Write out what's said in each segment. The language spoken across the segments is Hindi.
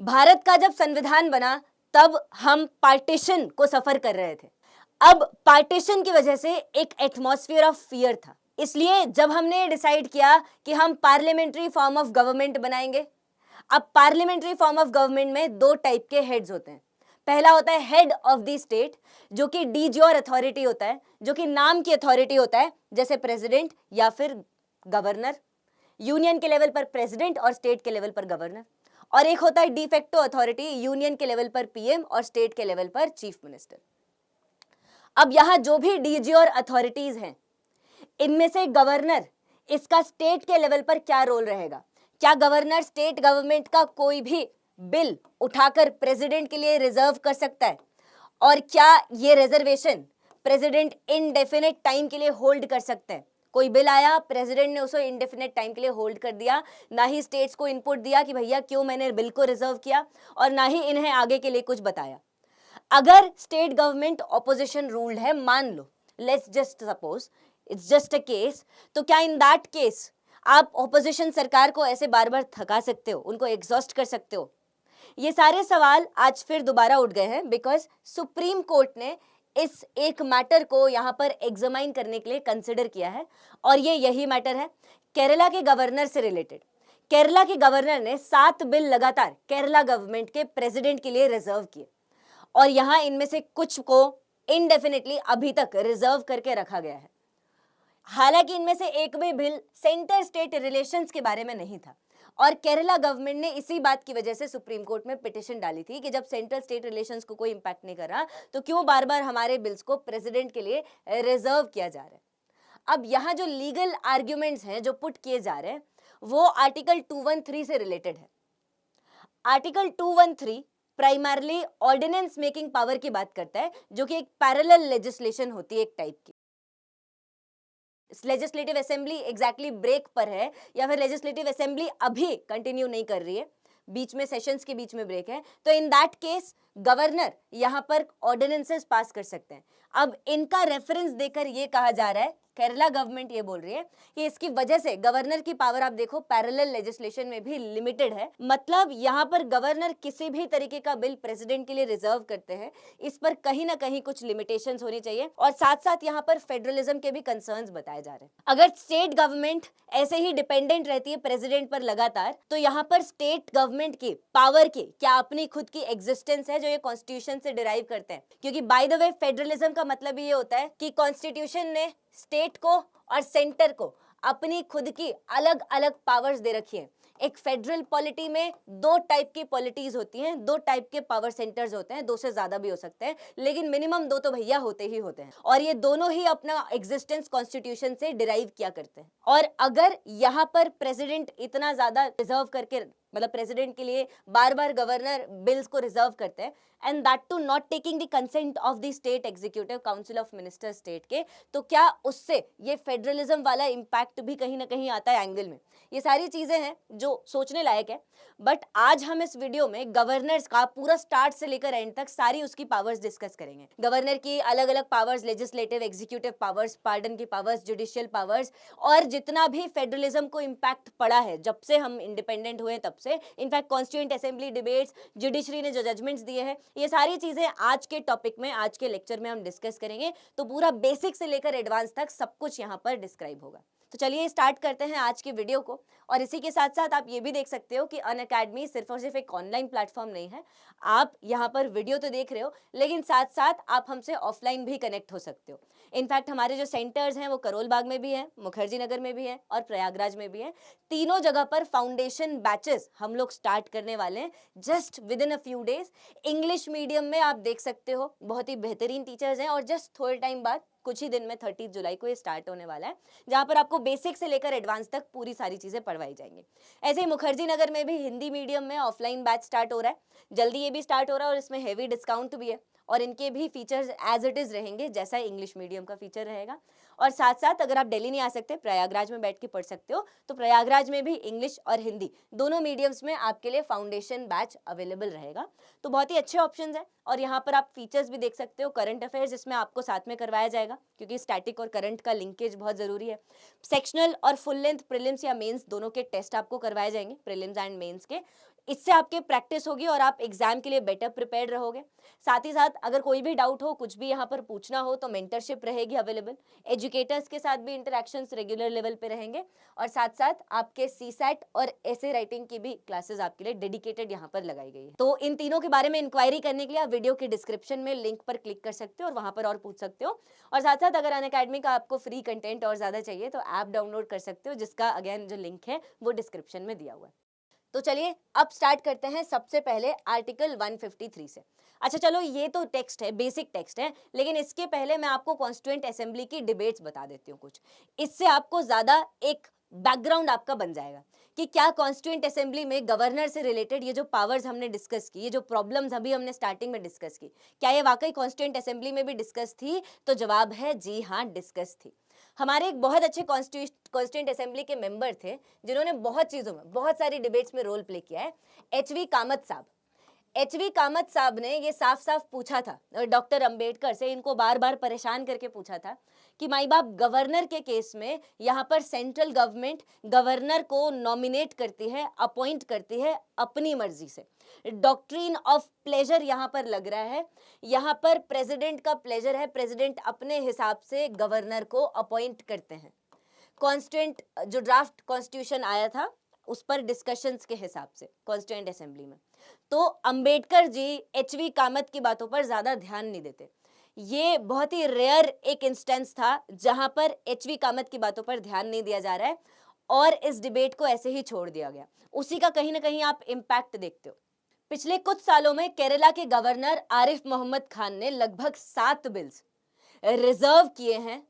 भारत का जब संविधान बना तब हम पार्टीशन को सफर कर रहे थे। अब पार्टीशन की वजह से एक एटमॉस्फेयर ऑफ फियर था। इसलिए जब हमने डिसाइड किया कि हम पार्लियामेंट्री फॉर्म ऑफ गवर्नमेंट बनाएंगे। अब पार्लियामेंट्री फॉर्म ऑफ गवर्नमेंट में दो टाइप के हेड्स होते हैं। पहला होता है हेड ऑफ द स्टेट, जो कि डी ज्योर अथॉरिटी होता है, जो कि नाम की अथॉरिटी होता है, जैसे प्रेसिडेंट या फिर गवर्नर। यूनियन के लेवल पर प्रेसिडेंट और स्टेट के लेवल पर गवर्नर। और एक होता है डिफेक्टो अथॉरिटी, यूनियन के लेवल पर पीएम और स्टेट के लेवल पर चीफ मिनिस्टर। अब यहां जो भी डीजी और अथॉरिटीज हैं, इनमें से गवर्नर, इसका स्टेट के लेवल पर क्या रोल रहेगा? क्या गवर्नर स्टेट गवर्नमेंट का कोई भी बिल उठाकर प्रेसिडेंट के लिए रिजर्व कर सकता है? और क्या ये रिजर्वेशन प्रेसिडेंट इनडेफिनेट टाइम के लिए होल्ड कर सकते हैं? कोई बिल आया, प्रेसिडेंट ने उसे इंडेफिनेट टाइम के लिए होल्ड कर दिया, ना ही स्टेट्स को इनपुट दिया कि भैया क्यों मैंने बिल को रिजर्व किया, और ना ही इन्हें आगे के लिए कुछ बताया। अगर स्टेट गवर्नमेंट ऑपोजिशन रूल्ड है, मान लो, let's just suppose it's just a case, तो क्या इन दैट केस आप ऑपोजिशन सरकार को ऐसे बार बार थका सकते हो, उनको एग्जॉस्ट कर सकते हो? ये सारे सवाल आज फिर दोबारा उठ गए हैं बिकॉज सुप्रीम कोर्ट ने इस एक मैटर को यहां पर एग्जामाइन करने के लिए कंसिडर किया है। और ये यही मैटर है केरला के गवर्नर से रिलेटेड। केरला के गवर्नर ने 7 बिल लगातार केरला गवर्नमेंट के प्रेसिडेंट के लिए रिजर्व किए, और यहां इनमें से कुछ को इनडेफिनेटली अभी तक रिजर्व करके रखा गया है। हालांकि इनमें से एक भी बिल सेंटर स्टेट रिलेशंस के बारे में नहीं था, और केरला गवर्नमेंट ने इसी बात की वजह से सुप्रीम कोर्ट में पिटीशन डाली थी कि जब सेंट्रल स्टेट रिलेशंस को कोई इंपैक्ट नहीं कर रहा, तो क्यों बार बार हमारे बिल्स को प्रेसिडेंट के लिए रिजर्व किया जा रहा है। अब यहाँ जो लीगल आर्ग्यूमेंट्स हैं जो पुट किए जा रहे हैं, वो आर्टिकल 213 से रिलेटेड है। Article 213 primarily ordinance making power की बात करता है, जो कि एक पैरेलल लेजिस्लेशन होती है एक टाइप की। लेजिस्लेटिव असेंबली एग्जैक्टली ब्रेक पर है, या फिर लेजिस्लेटिव असेंबली अभी कंटिन्यू नहीं कर रही है, बीच में सेशंस के बीच में ब्रेक है, तो इन दैट केस गवर्नर यहां पर ऑर्डिनेंसेस पास कर सकते हैं। अब इनका रेफरेंस देकर ये कहा जा रहा है, केरला गवर्नमेंट ये बोल रही है कि इसकी वजह से गवर्नर की पावर आप देखो पैरेलल लेजिस्लेशन में भी लिमिटेड है। मतलब यहां पर गवर्नर किसी भी तरीके का बिल प्रेसिडेंट के लिए रिजर्व करते हैं, इस पर कहीं ना कहीं कुछ लिमिटेशंस होनी चाहिए। और साथ साथ यहाँ पर फेडरलिज्म के भी कंसर्न्स बताए जा रहे हैं। अगर स्टेट गवर्नमेंट ऐसे ही डिपेंडेंट रहती है प्रेसिडेंट पर लगातार, तो यहाँ पर स्टेट गवर्नमेंट की पावर की क्या अपनी खुद की एग्जिस्टेंस है, जो ये कॉन्स्टिट्यूशन से डिराइव करते हैं? क्योंकि बाय द वे फेडरलिज्म का मतलब ये होता है कि कॉन्स्टिट्यूशन ने स्टेट को और सेंटर को अपनी खुद की अलग अलग पावर्स दे रखी है। एक फेडरल पॉलिटी में दो टाइप की पॉलिटीज होती हैं, दो टाइप के पावर सेंटर्स होते हैं, दो से ज्यादा भी हो सकते हैं, लेकिन मिनिमम दो तो भैया होते ही होते हैं, और ये दोनों ही अपना एग्जिस्टेंस कॉन्स्टिट्यूशन से डिराइव किया करते हैं। और अगर यहाँ पर प्रेसिडेंट इतना ज्यादा रिजर्व करके, मतलब प्रेसिडेंट के लिए बार बार गवर्नर बिल्स को रिजर्व करते हैं, and that too not taking the consent of the state executive council of minister state के, तो क्या उससे ये फेडरलिज्म वाला इंपैक्ट भी कहीं ना कहीं आता है एंगल में? ये सारी चीजें हैं जो सोचने लायक है। बट आज हम इस वीडियो में गवर्नर्स का पूरा स्टार्ट से लेकर एंड तक सारी उसकी पावर्स डिस्कस करेंगे। गवर्नर की अलग अलग powers, legislative, executive powers, pardon की पावर्स, जुडिशियल पावर्स, और जितना भी फेडरलिज्म को इंपैक्ट पड़ा है जब से हम इंडिपेंडेंट हुए तब से, in fact constituent assembly debates, judiciary ने जो जजमेंट्स दिए हैं, ये सारी चीजें आज के टॉपिक में, आज के लेक्चर में हम डिस्कस करेंगे। तो पूरा बेसिक से लेकर एडवांस तक सब कुछ यहाँ पर डिस्क्राइब होगा। तो चलिए स्टार्ट करते हैं आज की वीडियो को। और इसी के साथ साथ आप ये भी देख सकते हो कि अनअकैडमी सिर्फ और सिर्फ एक ऑनलाइन प्लेटफॉर्म नहीं है। आप यहाँ पर वीडियो तो देख रहे हो, लेकिन साथ साथ आप हमसे ऑफलाइन भी कनेक्ट हो सकते हो। इनफैक्ट हमारे जो सेंटर्स हैं वो करोल बाग में भी हैं, मुखर्जी नगर में भी हैं और प्रयागराज में भी हैं। तीनों जगह पर फाउंडेशन बैचेस हम लोग स्टार्ट करने वाले हैं just with in a few days. English medium में आप देख सकते हो बहुत ही बेहतरीन टीचर्स हैं, और जस्ट थोड़े टाइम बाद, कुछ ही दिन में 30 जुलाई को ये स्टार्ट होने वाला है, जहां पर आपको बेसिक से लेकर एडवांस तक पूरी सारी चीजें पढ़वाई जाएंगी। ऐसे ही मुखर्जी नगर में भी हिंदी मीडियम में ऑफलाइन बैच स्टार्ट हो रहा है, जल्दी ये भी स्टार्ट हो रहा है, और इसमें हेवी डिस्काउंट भी है, और इनके भी फीचर्स एज इट इज रहेंगे जैसा इंग्लिश मीडियम का फीचर रहेगा। और साथ साथ अगर आप दिल्ली नहीं आ सकते, प्रयागराज में बैठ के पढ़ सकते हो, तो प्रयागराज में भी इंग्लिश और हिंदी दोनों मीडियम्स में आपके लिए फाउंडेशन बैच अवेलेबल रहेगा। तो बहुत ही अच्छे ऑप्शंस हैं। और यहाँ पर आप फीचर्स भी देख सकते हो, करंट अफेयर्स इसमें आपको साथ में करवाया जाएगा, क्योंकि स्टैटिक और करंट का लिंकेज बहुत जरूरी है। सेक्शनल और फुल लेंथ प्रीलिम्स या मेंस दोनों के टेस्ट आपको करवाए जाएंगे, प्रीलिम्स एंड मेंस के। इससे आपके प्रैक्टिस होगी और आप एग्जाम के लिए बेटर प्रिपेयर्ड रहोगे। साथ ही साथ अगर कोई भी डाउट हो, कुछ भी यहाँ पर पूछना हो, तो मेंटरशिप रहेगी अवेलेबल। एजुकेटर्स के साथ भी इंटरेक्शंस रेगुलर लेवल पे रहेंगे और साथ साथ आपके सीसैट और एसे राइटिंग की भी क्लासेस आपके लिए डेडिकेटेड यहाँ पर लगाई गई है। तो इन तीनों के बारे में इंक्वायरी करने के लिए आप वीडियो के डिस्क्रिप्शन में लिंक पर क्लिक कर सकते हो और वहां पर और पूछ सकते हो। और साथ साथ अगर अनअकैडमी का आपको फ्री कंटेंट और ज्यादा चाहिए तो ऐप डाउनलोड कर सकते हो, जिसका अगेन जो लिंक है वो डिस्क्रिप्शन में दिया हुआ है। तो चलिए अब स्टार्ट करते हैं सबसे पहले आर्टिकल 153 से। अच्छा चलो, ये तो टेक्स्ट है, बेसिक टेक्स्ट है, लेकिन इसके पहले मैं आपको कॉन्स्टिट्यूएंट असेंबली की डिबेट्स बता देती हूँ कुछ। इससे आपको ज्यादा एक बैकग्राउंड आपका बन जाएगा कि क्या कॉन्स्टिट्यूएंट असेंबली में गवर्नर से रिलेटेड ये जो पावर्स हमने डिस्कस की, ये जो प्रॉब्लम्स अभी हमने स्टार्टिंग में डिस्कस की, क्या ये वाकई कॉन्स्टिट्यूएंट असेंबली में भी डिस्कस थी? तो जवाब है जी हाँ, डिस्कस थी। हमारे एक बहुत अच्छे कॉन्स्टिट्यूएंट असेंबली के मेंबर थे जिन्होंने बहुत चीजों में, बहुत सारी डिबेट्स में रोल प्ले किया है, एचवी कामत साहब। एचवी कामत साहब ने ये साफ साफ पूछा था डॉक्टर अंबेडकर से, इनको बार बार परेशान करके पूछा था कि माई बाप, गवर्नर के केस में यहाँ पर सेंट्रल गवर्नमेंट गवर्नर को नॉमिनेट करती है, अपॉइंट करती है अपनी मर्जी से। डॉक्ट्रिन ऑफ प्लेजर यहाँ पर लग रहा है, यहाँ पर प्रेसिडेंट का प्लेजर है, प्रेसिडेंट अपने हिसाब से गवर्नर को अपॉइंट करते हैं। कॉन्स्टिट्यूएंट जो ड्राफ्ट कॉन्स्टिट्यूशन आया था उस पर डिस्कशंस के हिसाब से कॉन्स्टिट्यूएंट असेंबली में, तो अंबेडकर जी एचवी कामत की बातों पर ज्यादा ध्यान नहीं देते। ये बहुत ही रेयर एक इंस्टेंस था जहां पर एचवी कामत की बातों पर ध्यान नहीं दिया जा रहा है और इस डिबेट को ऐसे ही छोड़ दिया गया। उसी का कहीं ना कहीं आप इम्पैक्ट देखते हो। पिछले कुछ सालों में केरला के गवर्नर आरिफ मोहम्मद खान ने लगभग 7 बिल्स रिजर्व किए हैं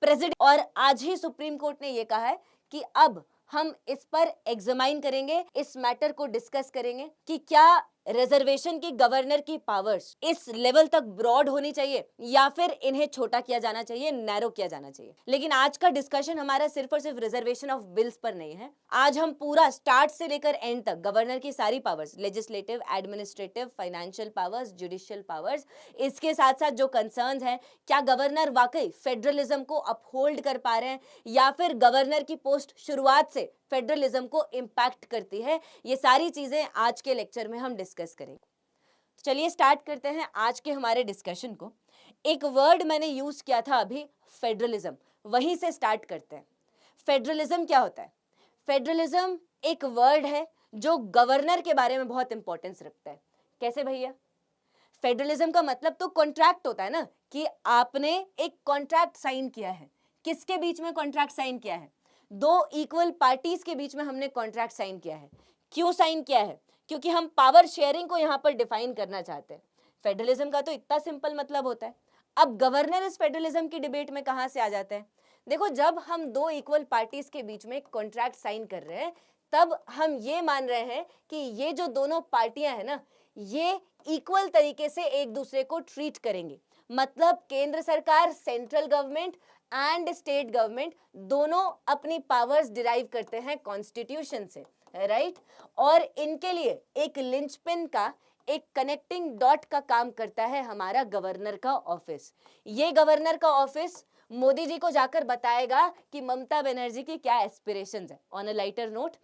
प्रेसिडेंट, और आज ही सुप्रीम कोर्ट ने यह कहा है कि अब हम इस पर एग्जामाइन करेंगे, इस मैटर को डिस्कस करेंगे कि क्या रिजर्वेशन की गवर्नर की पावर्स इस लेवल तक ब्रॉड होनी चाहिए या फिर इन्हें छोटा किया जाना चाहिए, नैरो किया जाना चाहिए। लेकिन आज का डिस्कशन हमारा सिर्फ और सिर्फ रिजर्वेशन ऑफ बिल्स पर नहीं है। आज हम पूरा स्टार्ट से लेकर एंड तक गवर्नर की सारी powers, legislative, administrative, financial powers, judicial powers, इसके साथ साथ जो कंसर्न्स हैं, क्या गवर्नर वाकई फेडरलिज्म को अपहोल्ड कर पा रहे हैं या फिर गवर्नर की पोस्ट शुरुआत से फेडरलिज्म को इंपैक्ट करती है, ये सारी चीजें आज के लेक्चर में हम डिस्कस करेंगे। चलिए स्टार्ट करते हैं आज के हमारे डिस्कशन को। एक वर्ड मैंने यूज किया था अभी, फेडरलिज्म, वहीं से स्टार्ट करते हैं। फेडरलिज्म क्या होता है? फेडरलिज्म एक वर्ड है जो गवर्नर के बारे में बहुत इंपॉर्टेंस रखता है। कैसे भैया? फेडरलिज्म का मतलब तो कॉन्ट्रैक्ट होता है ना, कि आपने एक कॉन्ट्रैक्ट साइन किया है। किसके बीच में कॉन्ट्रैक्ट साइन किया है? दो इक्वल पार्टीज के बीच में हमने कॉन्ट्रैक्ट साइन किया है। क्यों साइन किया है? क्योंकि हम पावर शेयरिंग को यहां पर डिफाइन करना चाहते हैं। फेडरलिज्म का तो इतना सिंपल मतलब होता है। अब गवर्नर इस फेडरलिज्म की डिबेट में कहां से आ जाते हैं? देखो, जब हम दो इक्वल पार्टीज के बीच में कॉन्ट्रैक्ट साइन कर रहे हैं तब हम ये मान रहे हैं कि ये जो दोनों पार्टियां हैं ना, ये इक्वल तरीके से एक दूसरे को ट्रीट करेंगे। मतलब केंद्र सरकार, central government and state government दोनों अपनी पावर्स डिराइव करते हैं कॉन्स्टिट्यूशन से, राइट? और इनके लिए एक लिंचपिन का, एक कनेक्टिंग डॉट का काम करता है हमारा गवर्नर का ऑफिस। ये गवर्नर का ऑफिस मोदी जी को जाकर बताएगा कि ममता बनर्जी की क्या एस्पिरेशंस है, ऑन अ लाइटर नोट,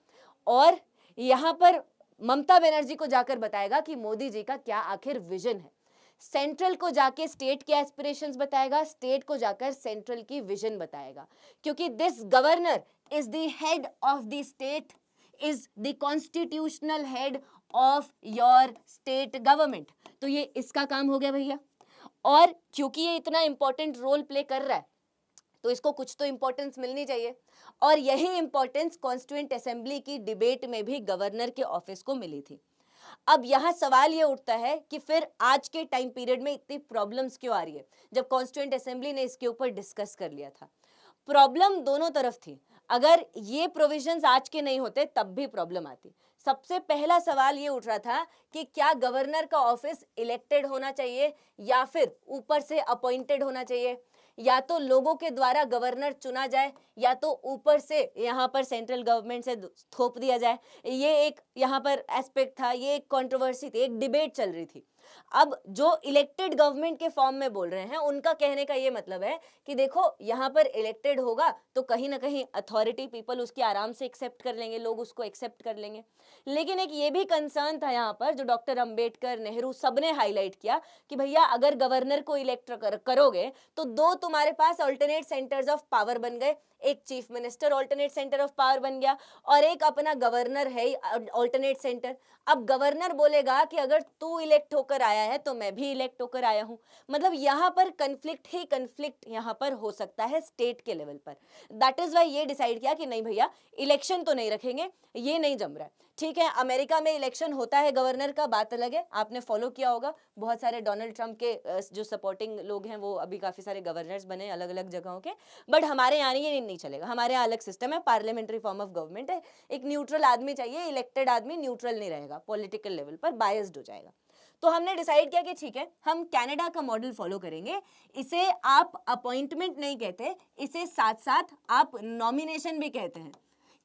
और यहाँ पर ममता बनर्जी को जाकर बताएगा कि मोदी जी का क्या आखिर विजन है। सेंट्रल को जाके स्टेट के एस्पिरेशंस बताएगा, स्टेट को जाकर सेंट्रल की विजन बताएगा। क्योंकि this governor is the head of the state, is the constitutional head of your state government. तो ये इसका काम हो गया भैया। और क्योंकि ये इतना इंपॉर्टेंट रोल प्ले कर रहा है तो इसको कुछ तो इंपॉर्टेंस मिलनी चाहिए, और यही इंपॉर्टेंस कॉन्स्टिट्यूएंट असेंबली की डिबेट में भी गवर्नर के ऑफिस को मिली थी। अब यहाँ सवाल ये उठता है कि फिर आज के टाइम पीरियड में इतनी प्रॉब्लम्स क्यों आ रही है, जब कॉन्स्टिट्यूएंट असेंबली ने इसके ऊपर डिस्कस कर लिया था। प्रॉब्लम दोनों तरफ थी। अगर ये प्रोविजंस आज के नहीं होते तब भी प्रॉब्लम आती। सबसे पहला सवाल ये उठ रहा था कि क्या गवर्नर का ऑफिस इलेक्टेड होना चाहिए या फिर ऊपर से अपॉइंटेड होना चाहिए, या तो लोगों के द्वारा गवर्नर चुना जाए या तो ऊपर से यहाँ पर सेंट्रल गवर्नमेंट से थोप दिया जाए। ये एक यहाँ पर एस्पेक्ट था, ये एक कंट्रोवर्सी थी, एक डिबेट चल रही थी। अब जो इलेक्टेड गवर्नमेंट के फॉर्म में बोल रहे हैं, उनका कहने का ये मतलब है कि देखो यहाँ पर इलेक्टेड होगा तो कहीं ना कहीं अथॉरिटी पीपल उसकी आराम से एक्सेप्ट कर लेंगे, लोग उसको एक्सेप्ट कर लेंगे। लेकिन एक ये भी कंसर्न था यहाँ पर, जो डॉक्टर अंबेडकर, नेहरू सबने हाईलाइट किया कि भैया अगर गवर्नर को इलेक्ट करोगे तो दो तुम्हारे पास अल्टरनेट सेंटर्स ऑफ पावर बन गए, एक chief minister alternate centre of power बन गया और एक अपना गवर्नर है ऑल्टरनेट सेंटर। अब गवर्नर बोलेगा कि अगर तू इलेक्ट होकर आया है तो मैं भी इलेक्ट होकर आया हूं, मतलब यहाँ पर कंफ्लिक्ट ही कंफ्लिक्ट यहाँ पर हो सकता है स्टेट के लेवल पर। दैट इज वाई ये डिसाइड किया कि नहीं भैया इलेक्शन तो नहीं रखेंगे, ये नहीं जम रहा है। ठीक है, अमेरिका में इलेक्शन होता है गवर्नर का, बात अलग है, आपने फॉलो किया होगा, बहुत सारे डोनाल्ड ट्रंप के जो सपोर्टिंग लोग हैं वो अभी काफी सारे गवर्नर्स बने अलग अलग जगहों के। बट हमारे यहाँ ये नहीं चलेगा, हमारे यहाँ अलग सिस्टम है, पार्लियामेंट्री फॉर्म ऑफ गवर्नमेंट है, एक न्यूट्रल आदमी चाहिए, इलेक्टेड आदमी न्यूट्रल नहीं रहेगा, पॉलिटिकल लेवल पर बायस्ड हो जाएगा। तो हमने डिसाइड किया कि ठीक है हम कनाडा का मॉडल फॉलो करेंगे। इसे आप अपॉइंटमेंट नहीं कहते, इसे साथ साथ आप नॉमिनेशन भी कहते हैं,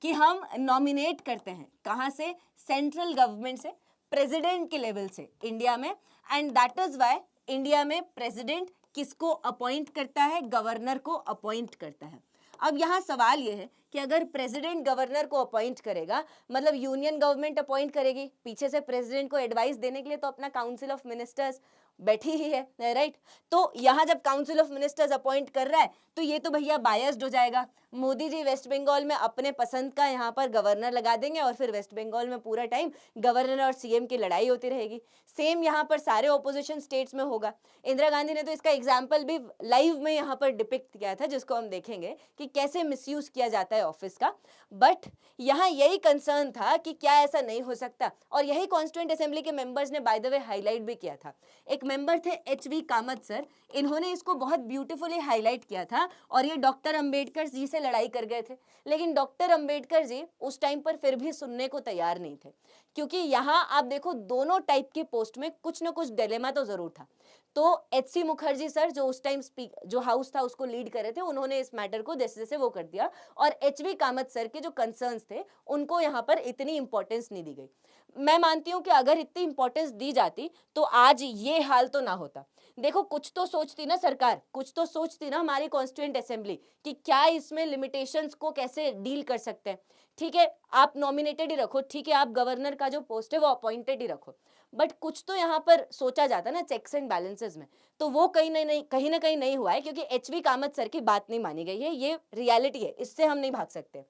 कि हम नॉमिनेट करते हैं, कहां से, सेंट्रल गवर्नमेंट से, प्रेसिडेंट के लेवल से इंडिया में। And that is why India में प्रेसिडेंट किसको अपॉइंट करता है, गवर्नर को अपॉइंट करता है। अब यहाँ सवाल ये है कि अगर प्रेसिडेंट गवर्नर को अपॉइंट करेगा, मतलब यूनियन गवर्नमेंट अपॉइंट करेगी, पीछे से प्रेसिडेंट को एडवाइस देने के लिए तो अपना काउंसिल ऑफ मिनिस्टर्स बैठी ही है, राइट। तो यहाँ जब काउंसिल ऑफ मिनिस्टर्स अपॉइंट कर रहा है तो ये तो भैया बायस्ड हो जाएगा। मोदी जी वेस्ट बंगाल में अपने पसंद का यहाँ पर गवर्नर लगा देंगे और फिर वेस्ट बंगाल में पूरा टाइम गवर्नर और सीएम की लड़ाई होती रहेगी। सेम यहाँ पर सारे ऑपोजिशन स्टेट्स में होगा। इंदिरा गांधी ने तो इसका एग्जाम्पल भी लाइव में यहाँ पर डिपिक्ट किया था, जिसको हम देखेंगे कि कैसे मिसयूज किया जाता है ऑफिस का। बट यहाँ यही कंसर्न था कि क्या ऐसा नहीं हो सकता, और यही कॉन्स्टिट्यूएंट असेंबली के मेंबर्स ने बाय द वे हाईलाइट भी किया था। एक मेंबर थे HV कामत सर, इन्होंने इसको बहुत ब्यूटीफुली हाईलाइट किया था और ये डॉक्टर अंबेडकर जी से लड़ाई कर गए थे। लेकिन डॉक्टर अंबेडकर जी उस टाइम पर फिर भी सुनने को तैयार नहीं थे, क्योंकि यहाँ आप देखो दोनों टाइप की पोस्ट में कुछ ना कुछ डिलेमा तो जरूर था। तो HC मुखर्जी सर जो उस टाइम जो हाउस था उसको लीड कर रहे थे, उन्होंने इस मैटर को जैसे जैसे वो कर दिया, और HV कामत सर के जो कंसर्न्स थे उनको यहाँ पर इतनी इंपॉर्टेंस नहीं दी गई। मैं मानती हूँ कि अगर इतनी इंपॉर्टेंस दी जाती तो आज ये हाल तो ना होता। देखो कुछ तो सोचती ना सरकार, कुछ तो सोचती ना हमारी कॉन्स्टिट्यूएंट असेंबली कि क्या इसमें लिमिटेशंस को कैसे डील कर सकते हैं। ठीक है, आप नॉमिनेटेड ही रखो, ठीक है, आप गवर्नर का जो पोस्ट है वो अपॉइंटेड ही रखो, बट कुछ तो यहाँ पर सोचा जाता ना चेक्स एंड बैलेंसेस में। तो वो कहीं ना कहीं नहीं हुआ है, क्योंकि HV कामत सर की बात नहीं मानी गई है, ये रियलिटी है, इससे हम नहीं भाग सकते।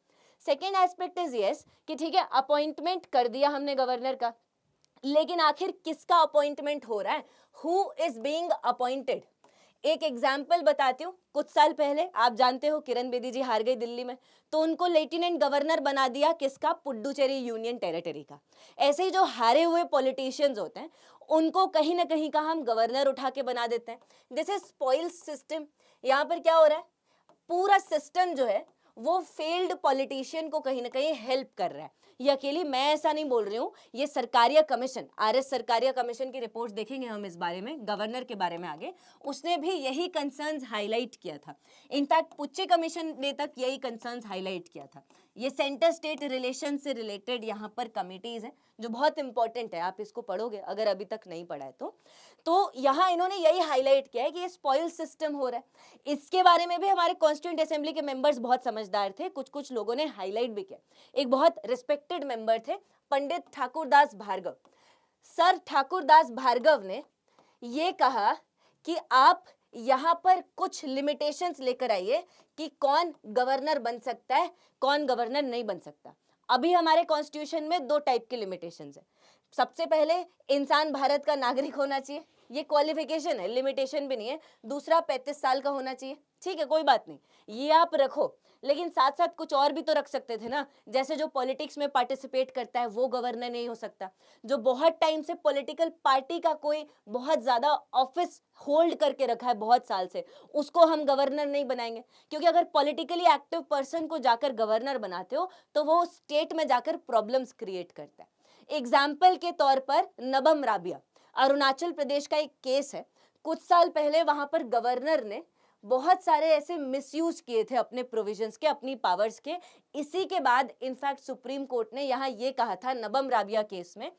सेकेंड एस्पेक्ट इज यस कि ठीक है अपॉइंटमेंट कर दिया हमने गवर्नर का, लेकिन आखिर किसका अपॉइंटमेंट हो रहा है, हु इज बीइंग अपॉइंटेड। एक एग्जाम्पल बताती हूँ, कुछ साल पहले आप जानते हो किरण बेदी जी हार गई दिल्ली में, तो उनको लेफ्टिनेंट गवर्नर बना दिया किसका, पुडुचेरी यूनियन टेरिटरी का। ऐसे ही जो हारे हुए पॉलिटिशियंस होते हैं उनको कहीं ना कहीं का हम गवर्नर उठा के बना देते हैं। This is spoil system. यहाँ पर क्या हो रहा है, पूरा सिस्टम जो है वो फेल्ड पॉलिटिशियन को कहीं ना कहीं हेल्प कर रहा है। ये अकेली मैं ऐसा नहीं बोल रही हूँ, ये Sarkaria commission, RS Sarkaria commission की रिपोर्ट देखेंगे हम इस बारे में, गवर्नर के बारे में आगे, उसने भी यही कंसर्न्स हाईलाइट किया था। इनफैक्ट पुच्चे कमीशन ने तक यही कंसर्न्स हाईलाइट किया था। ये सेंटर स्टेट रिलेशन से रिलेटेड यहाँ पर कमिटीज हैं जो बहुत इंपॉर्टेंट है, आप इसको पढ़ोगे अगर अभी तक नहीं पढ़ा है तो यहाँ इन्होंने यही हाईलाइट किया है कि ये स्पॉइल सिस्टम हो रहा है। इसके बारे में भी हमारे कॉन्स्टिट्यूएंट असेंबली के मेंबर्स बहुत समझदार थे, कुछ लोगों ने हाईलाइट भी किया। एक बहुत रिस्पेक्टेड मेंबर थे पंडित ठाकुरदास भार्गव सर। ठाकुरदास भार्गव ने ये कहा कि आप यहाँ पर कुछ लिमिटेशंस लेकर आइए कि कौन गवर्नर बन सकता है, कौन गवर्नर नहीं बन सकता। अभी हमारे कॉन्स्टिट्यूशन में 2 टाइप के लिमिटेशंस है। सबसे पहले इंसान भारत का नागरिक होना चाहिए, ये क्वालिफिकेशन है, लिमिटेशन भी नहीं है। दूसरा 35 साल का होना चाहिए, ठीक है कोई बात नहीं, ये आप रखो, लेकिन साथ साथ कुछ और भी तो रख सकते थे ना। जैसे जो पॉलिटिक्स में पार्टिसिपेट करता है वो गवर्नर नहीं हो सकता, जो बहुत टाइम से पॉलिटिकल पार्टी का कोई बहुत ज्यादा ऑफिस होल्ड करके रखा है बहुत साल से, उसको हम गवर्नर नहीं बनाएंगे, क्योंकि अगर पॉलिटिकली एक्टिव पर्सन को जाकर गवर्नर बनाते हो तो वो स्टेट में जाकर प्रॉब्लम्स क्रिएट करता है। एग्जाम्पल के तौर पर नबम राबिया, अरुणाचल प्रदेश का एक केस है। कुछ साल पहले वहां पर गवर्नर ने बहुत सारे ऐसे मिसयूज किए थे अपने प्रोविजंस के, अपनी पावर्स के। इसी के बाद इनफैक्ट सुप्रीम कोर्ट ने यहाँ ये कहा था नबम राबिया केस में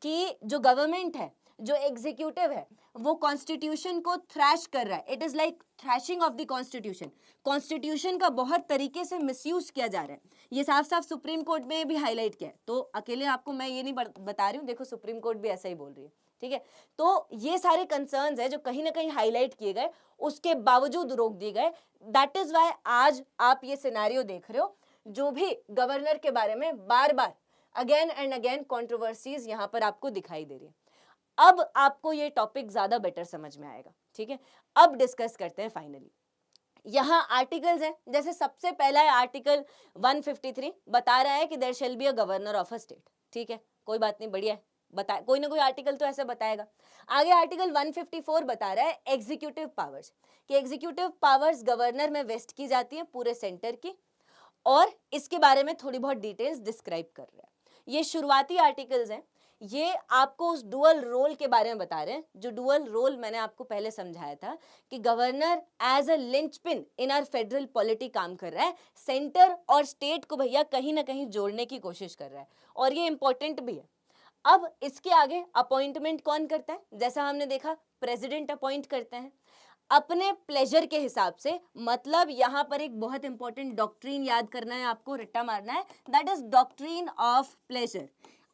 कि जो गवर्नमेंट है, जो एग्जीक्यूटिव है, वो कॉन्स्टिट्यूशन को थ्रैश कर रहा है। It is like thrashing of the constitution. Constitution का बहुत तरीके से मिसयूज किया जा रहा है। ये साफ साफ सुप्रीम कोर्ट में भी हाईलाइट किया है। तो अकेले आपको मैं ये नहीं बता रही हूँ, देखो सुप्रीम कोर्ट भी ऐसा ही बोल रही है, ठीक है। तो ये सारे कंसर्न्स है जो कहीं ना कहीं हाईलाइट किए गए, उसके बावजूद रोक दिए गए। दैट इज वाई आज आप ये सिनेरियो देख रहे हो, जो भी गवर्नर के बारे में बार बार अगेन एंड अगेन कंट्रोवर्सीज यहां पर आपको दिखाई दे रही है। अब आपको ये टॉपिक ज्यादा बेटर समझ में आएगा, ठीक है। अब डिस्कस करते हैं फाइनली। यहाँ आर्टिकल्स हैं, जैसे सबसे पहला है आर्टिकल 153, बता रहा है कि there shall be a governor of a state, ठीक है, कोई बात नहीं, बढ़िया है, बता कोई ना कोई आर्टिकल तो ऐसा बताएगा। आगे आर्टिकल 154 बता रहा है एग्जीक्यूटिव पावर्स, कि एग्जीक्यूटिव पावर्स गवर्नर में वेस्ट की जाती है पूरे सेंटर की, और इसके बारे में थोड़ी बहुत डिटेल्स डिस्क्राइब कर रहा है। ये शुरुआती आर्टिकल्स हैं, ये आपको उस डुअल रोल के बारे में बता रहे हैं, जो डुअल रोल मैंने आपको पहले समझाया था कि governor as a linchpin in our federal polity काम कर रहा है, सेंटर और स्टेट को भैया कहीं ना कहीं जोड़ने की कोशिश कर रहा है, और ये इंपॉर्टेंट भी है। अब इसके आगे अपॉइंटमेंट कौन करता है, जैसा हमने देखा प्रेसिडेंट अपॉइंट करते हैं अपने प्लेजर के हिसाब से। मतलब यहां पर एक बहुत इंपॉर्टेंट डॉक्ट्रीन याद करना है आपको, रट्टा मारना है, that is doctrine of pleasure,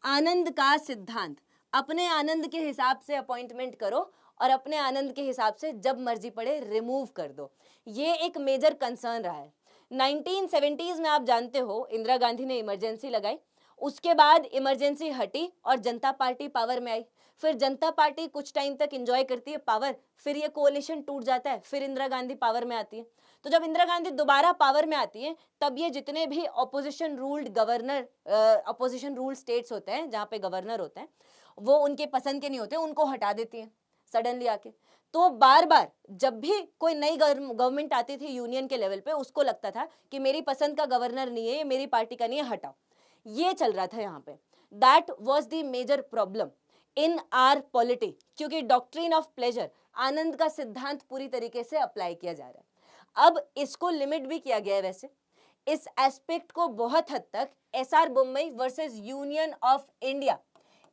आनंद का सिद्धांत। अपने आनंद के हिसाब से अपॉइंटमेंट करो और अपने आनंद के हिसाब से जब मर्जी पड़े रिमूव कर दो। ये एक मेजर कंसर्न रहा है। 1970s में आप जानते हो इंदिरा गांधी ने इमरजेंसी लगाई, उसके बाद इमरजेंसी हटी और जनता पार्टी पावर में आई। फिर जनता पार्टी कुछ टाइम तक एंजॉय करती है पावर, फिर ये कोalition टूट जाता है, फिर इंदिरा गांधी पावर में आती है। तो जब इंदिरा गांधी दोबारा पावर में आती है, तब ये जितने भी opposition ruled governor, opposition ruled states होते हैं जहां पे गवर्नर होते हैं, वो उनके पसंद के नहीं होते, उनको हटा देती है सडनली आके। तो बार बार जब भी कोई नई गवर्नमेंट आती थी यूनियन के लेवल पे, उसको लगता था कि मेरी पसंद का गवर्नर नहीं है, मेरी पार्टी का नहीं है, हटाओ। ये चल रहा था यहाँ पे। That was the major problem in our polity, क्योंकि डॉक्ट्रिन ऑफ प्लेजर, आनंद का सिद्धांत पूरी तरीके से अप्लाई किया जा रहा है। अब इसको लिमिट भी किया गया है। वैसे इस एस्पेक्ट को बहुत हद तक SR Bommai versus union of India,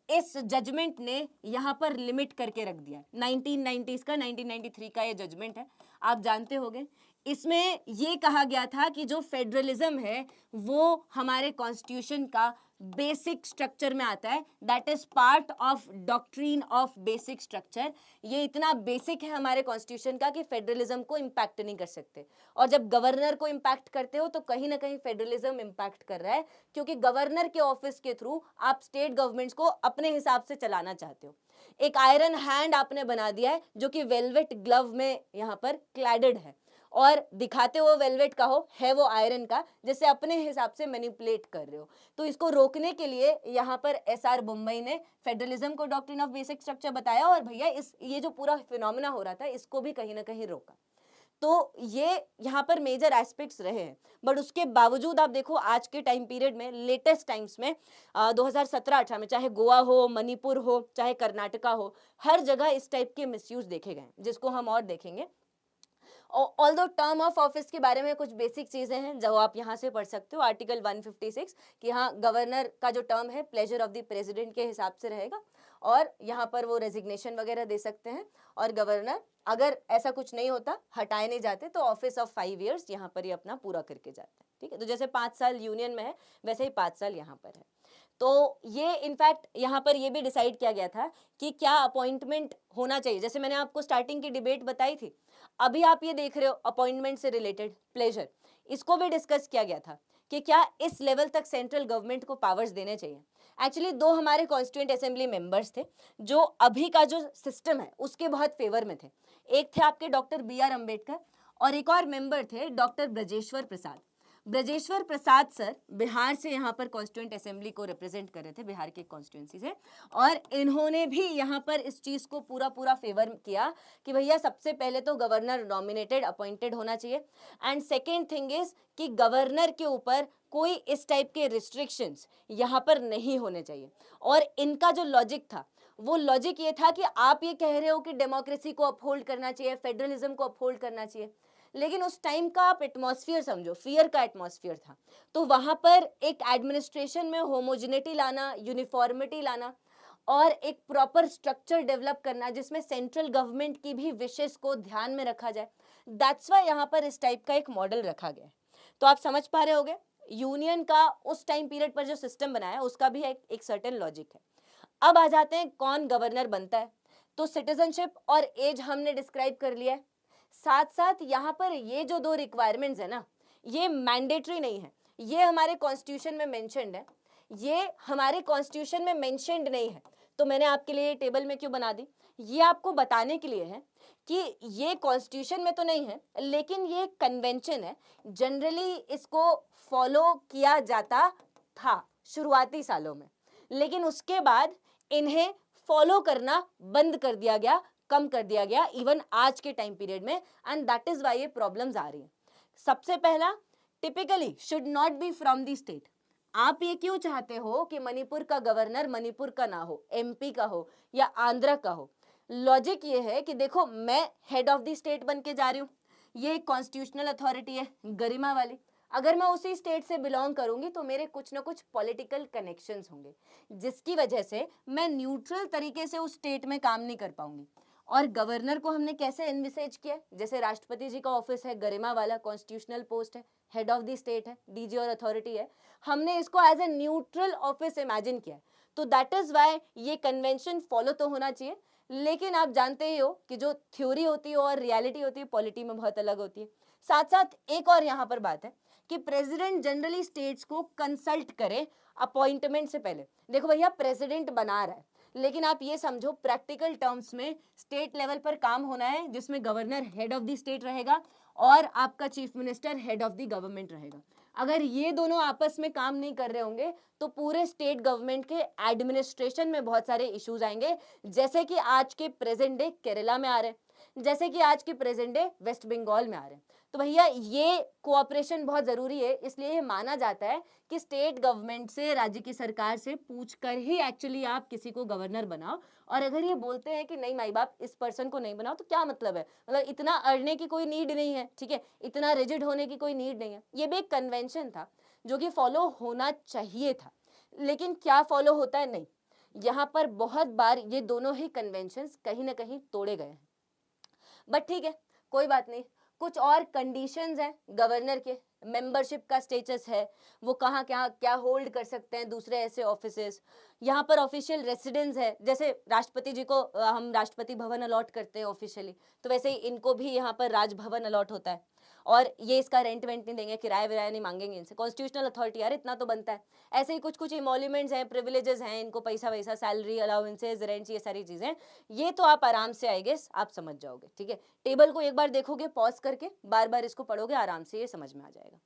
इस जजमेंट ने यहां पर लिमिट करके रख दिया। 1990s का, 1993 का ये जजमेंट है, आप जानते होंगे। इसमें ये कहा गया था कि जो फेडरलिज्म है वो हमारे कॉन्स्टिट्यूशन का बेसिक स्ट्रक्चर में आता है, that is part of doctrine of basic structure. ये इतना बेसिक है हमारे कॉन्स्टिट्यूशन का कि फेडरलिज्म को इम्पैक्ट नहीं कर सकते। और जब गवर्नर को इम्पैक्ट करते हो तो कहीं ना कहीं फेडरलिज्म इम्पैक्ट कर रहा है, क्योंकि गवर्नर के ऑफिस के थ्रू आप स्टेट गवर्नमेंट्स को अपने हिसाब से चलाना चाहते हो। एक आयरन हैंड आपने बना दिया है जो कि वेलवेट ग्लव में यहाँ पर क्लैडेड है, और दिखाते हो वेलवेट का हो, है वो आयरन का, जिसे अपने हिसाब से मैनिपुलेट कर रहे हो। तो इसको रोकने के लिए यहाँ पर एसआर बोम्मई ने फेडरलिज्म को डॉक्ट्रिन ऑफ बेसिक स्ट्रक्चर बताया, और भैया ये जो पूरा फिनोमेना हो रहा था इसको भी कहीं ना कहीं रोका। तो ये यहाँ पर मेजर एस्पेक्ट्स रहे हैं। बट उसके बावजूद आप देखो आज के टाइम पीरियड में, लेटेस्ट टाइम्स में, 2017-18 में, चाहे गोवा हो, मणिपुर हो, चाहे कर्नाटका हो, हर जगह इस टाइप के मिसयूज देखे गए, जिसको हम और देखेंगे। ऑल्दो टर्म ऑफ ऑफिस के बारे में कुछ बेसिक चीजें हैं जो आप यहाँ से पढ़ सकते हो। आर्टिकल 156 कि हाँ, गवर्नर का जो टर्म है प्लेजर ऑफ द प्रेसिडेंट के हिसाब से रहेगा, और यहाँ पर वो रेजिग्नेशन वगैरह दे सकते हैं, और गवर्नर अगर ऐसा कुछ नहीं होता, हटाए नहीं जाते, तो ऑफिस ऑफ 5 years यहाँ पर ये अपना पूरा करके जाते हैं। ठीक है, तो जैसे 5 साल यूनियन में है वैसे ही 5 साल यहाँ पर है। तो ये इनफैक्ट यहाँ पर ये भी डिसाइड किया गया था कि क्या अपॉइंटमेंट होना चाहिए। जैसे मैंने आपको स्टार्टिंग की डिबेट बताई थी, अभी आप ये देख रहे हो अपॉइंटमेंट से रिलेटेड प्लेजर, इसको भी डिस्कस किया गया था कि क्या इस लेवल तक सेंट्रल गवर्नमेंट को पावर्स देने चाहिए। एक्चुअली 2 हमारे कॉन्स्टिट्यूएंट असेंबली मेंबर्स थे जो अभी का जो सिस्टम है उसके बहुत फेवर में थे। एक थे आपके डॉक्टर BR अम्बेडकर, और एक और मेंबर थे डॉक्टर ब्रजेश्वर प्रसाद। ब्रजेश्वर प्रसाद सर बिहार से यहाँ पर कॉन्स्टिट्यूएंट असेंबली को रिप्रेजेंट कर रहे थे, बिहार के कॉन्स्टिट्यूएंसी से, और इन्होंने भी यहाँ पर इस चीज को पूरा फेवर किया कि भैया सबसे पहले तो गवर्नर नॉमिनेटेड अपॉइंटेड होना चाहिए, एंड सेकेंड थिंग इज कि गवर्नर के ऊपर कोई इस टाइप के रिस्ट्रिक्शंस यहाँ पर नहीं होने चाहिए। और इनका जो लॉजिक था वो लॉजिक ये था कि आप ये कह रहे हो कि डेमोक्रेसी को अपहोल्ड करना चाहिए, फेडरलिज्म को अपहोल्ड करना चाहिए, लेकिन उस टाइम का आप एटमॉस्फेयर समझो, फियर का एटमॉस्फेयर था। तो वहां पर एक एडमिनिस्ट्रेशन में होमोजेनिटी लाना, यूनिफॉर्मिटी लाना और एक प्रॉपर स्ट्रक्चर डेवलप करना जिसमें सेंट्रल गवर्नमेंट की भी विशेष को ध्यान में रखा जाए, दैट्स वाई यहाँ पर इस टाइप का एक मॉडल रखा गया है। तो आप समझ पा रहे होगे यूनियन का उस टाइम पीरियड पर जो सिस्टम बनाया उसका भी एक सर्टेन लॉजिक है। अब आ जाते हैं कौन गवर्नर बनता है। तो सिटीजनशिप और एज हमने डिस्क्राइब कर लिया है। साथ साथ यहाँ पर ये जो दो रिक्वायरमेंट्स है ना, ये मैंडेटरी नहीं है, ये हमारे कॉन्स्टिट्यूशन में मेंशन्ड है, ये हमारे कॉन्स्टिट्यूशन में मेंशन्ड नहीं है। तो मैंने आपके लिए टेबल में क्यों बना दी, ये आपको बताने के लिए है कि ये कॉन्स्टिट्यूशन में तो नहीं है लेकिन ये कन्वेंशन है, जनरली इसको फॉलो किया जाता था शुरुआती सालों में, लेकिन उसके बाद इन्हें फॉलो करना बंद कर दिया गया, कम कर दिया गया इवन आज के टाइम पीरियड में, एंड दैट इज व्हाई ये प्रॉब्लम्स आ रही हैं। सबसे पहला, typically should not be from the state. आप ये क्यों चाहते हो कि मणिपुर का गवर्नर मणिपुर का ना हो, एमपी का हो या आंध्र का हो? लॉजिक ये है कि देखो मैं हेड ऑफ द स्टेट बन के जा रही हूँ, ये एक कॉन्स्टिट्यूशनल अथॉरिटी है गरिमा वाली, अगर मैं उसी स्टेट से बिलोंग करूंगी तो मेरे कुछ ना कुछ पॉलिटिकल कनेक्शंस होंगे जिसकी वजह से मैं न्यूट्रल तरीके से उस स्टेट में काम नहीं कर पाऊंगी। और गवर्नर को हमने कैसे एनविसेज किया, जैसे राष्ट्रपति जी का ऑफिस है गरिमा वाला, कॉन्स्टिट्यूशनल पोस्ट है, हेड ऑफ द स्टेट है, डीजी और अथॉरिटी है, हमने इसको as a neutral office imagine किया। तो दैट इज वाई ये कन्वेंशन फॉलो तो होना चाहिए, लेकिन आप जानते ही हो कि जो थ्योरी होती है और रियलिटी होती है पॉलिटी में बहुत अलग होती है। साथ साथ एक और यहाँ पर बात है कि प्रेसिडेंट जनरली स्टेट्स को कंसल्ट करे अपॉइंटमेंट से पहले। देखो भैया प्रेसिडेंट बना रहा है, लेकिन आप ये समझो प्रैक्टिकल टर्म्स में स्टेट लेवल पर काम होना है जिसमें governor head of the state रहेगा और आपका chief minister head of the government रहेगा। अगर ये दोनों आपस में काम नहीं कर रहे होंगे तो पूरे स्टेट गवर्नमेंट के एडमिनिस्ट्रेशन में बहुत सारे इश्यूज आएंगे, जैसे कि आज के प्रेजेंट डे केरला में आ रहे हैं, जैसे कि आज के प्रेजेंट डे वेस्ट बंगाल में आ रहे हैं। तो भैया ये कोऑपरेशन बहुत जरूरी है, इसलिए ये माना जाता है कि स्टेट गवर्नमेंट से, राज्य की सरकार से पूछकर ही एक्चुअली आप किसी को गवर्नर बनाओ। और अगर ये बोलते हैं कि नहीं माई बाप इस पर्सन को नहीं बनाओ, तो क्या मतलब है, मतलब इतना अड़ने की कोई नीड नहीं है, ठीक है, इतना रिजिड होने की कोई नीड नहीं है। ये भी एक कन्वेंशन था जो कि फॉलो होना चाहिए था, लेकिन क्या फॉलो होता है, नहीं। यहाँ पर बहुत बार ये दोनों ही कन्वेंशंस कहीं ना कहीं तोड़े गए हैं, बट ठीक है कोई बात नहीं। कुछ और कंडीशंस हैं गवर्नर के, मेंबरशिप का स्टेटस है, वो कहाँ क्या क्या होल्ड कर सकते हैं दूसरे ऐसे ऑफिसेस, यहाँ पर ऑफिशियल रेसिडेंस है, जैसे राष्ट्रपति जी को हम राष्ट्रपति भवन अलॉट करते हैं ऑफिशियली, तो वैसे ही इनको भी यहाँ पर राजभवन अलॉट होता है, और ये इसका रेंट वेंट नहीं देंगे, किराया विराया नहीं मांगेंगे इनसे, कॉन्स्टिट्यूशनल अथॉरिटी यार इतना तो बनता है। ऐसे ही कुछ कुछ इमोल्यूमेंट्स हैं, प्रिविलेजेस हैं, इनको पैसा वैसा, सैलरी अलाउंसेज, रेंट्स, ये सारी चीजें, ये तो आप आराम से आई गेस आप समझ जाओगे, ठीक है। टेबल को एक बार देखोगे पॉज करके, बार बार इसको पढ़ोगे, आराम से ये समझ में आ जाएगा।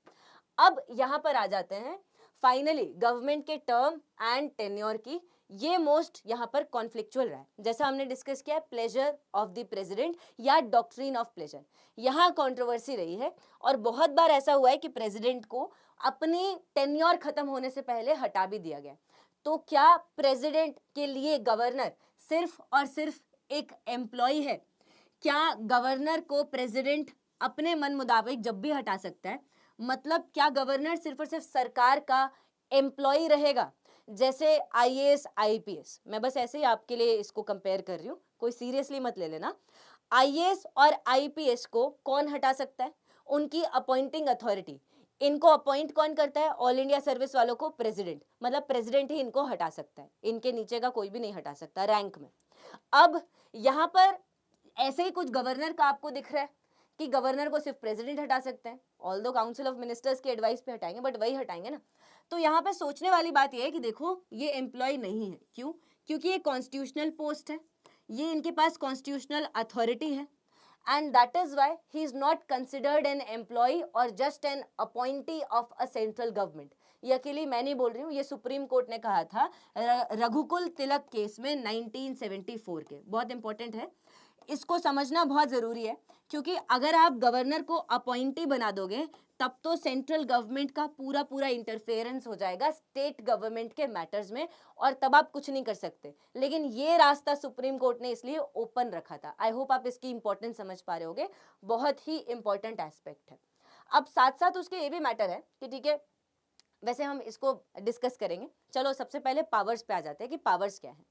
अब यहाँ पर आ जाते हैं फाइनली गवर्नमेंट के टर्म एंड टेन्योर की। ये मोस्ट यहाँ पर कॉन्फ्लिक्चुअल रहा है, जैसा हमने डिस्कस किया प्लेजर ऑफ द प्रेसिडेंट या डॉक्ट्रिन ऑफ प्लेजर, यहाँ कंट्रोवर्सी रही है। और बहुत बार ऐसा हुआ है कि प्रेसिडेंट को अपनी टेन्योर खत्म होने से पहले हटा भी दिया गया। तो क्या प्रेसिडेंट के लिए गवर्नर सिर्फ और सिर्फ एक एम्प्लॉय है? क्या गवर्नर को प्रेसिडेंट अपने मन मुताबिक जब भी हटा सकता है? मतलब क्या गवर्नर सिर्फ और सिर्फ सरकार का एम्प्लॉय रहेगा, जैसे आईएएस आईपीएस? मैं बस ऐसे ही आपके लिए इसको कंपेयर कर रही हूँ, कोई सीरियसली मत ले लेना। आईएएस और आईपीएस को कौन हटा सकता है? उनकी अपॉइंटिंग अथॉरिटी। इनको अपॉइंट कौन करता है? ऑल इंडिया सर्विस वालों को प्रेसिडेंट, मतलब प्रेसिडेंट ही इनको हटा सकता है, इनके नीचे का कोई भी नहीं हटा सकता रैंक में। अब यहाँ पर ऐसे ही कुछ गवर्नर का आपको दिख रहा है कि गवर्नर को सिर्फ प्रेसिडेंट हटा सकते हैं, ऑल्दो काउंसिल ऑफ मिनिस्टर्स के एडवाइस पे हटाएंगे, बट वही हटाएंगे ना। तो यहाँ पे सोचने वाली बात यह है कि देखो ये एम्प्लॉय नहीं है, क्यों? क्योंकि ये कॉन्स्टिट्यूशनल पोस्ट है, ये इनके पास कॉन्स्टिट्यूशनल अथॉरिटी है, and that is why he is not considered an employee or just an appointee of a central government। ये अकेली मैं नहीं बोल रही हूँ, ये सुप्रीम कोर्ट ने कहा था रघुकुल तिलक केस में 1974 के, बहुत इंपॉर्टेंट है, इसको समझना बहुत जरूरी है। क्योंकि अगर आप गवर्नर को अपॉइंटी बना दोगे तब तो सेंट्रल गवर्नमेंट का पूरा पूरा इंटरफेरेंस हो जाएगा स्टेट गवर्नमेंट के मैटर्स में, और तब आप कुछ नहीं कर सकते। लेकिन ये रास्ता सुप्रीम कोर्ट ने इसलिए ओपन रखा था। आई होप आप इसकी इंपॉर्टेंस समझ पा रहे होगे, बहुत ही इंपॉर्टेंट एस्पेक्ट है। अब साथ साथ उसके ये भी मैटर है कि ठीक है, वैसे हम इसको डिस्कस करेंगे। चलो सबसे पहले पावर्स पे आ जाते हैं कि पावर्स क्या है।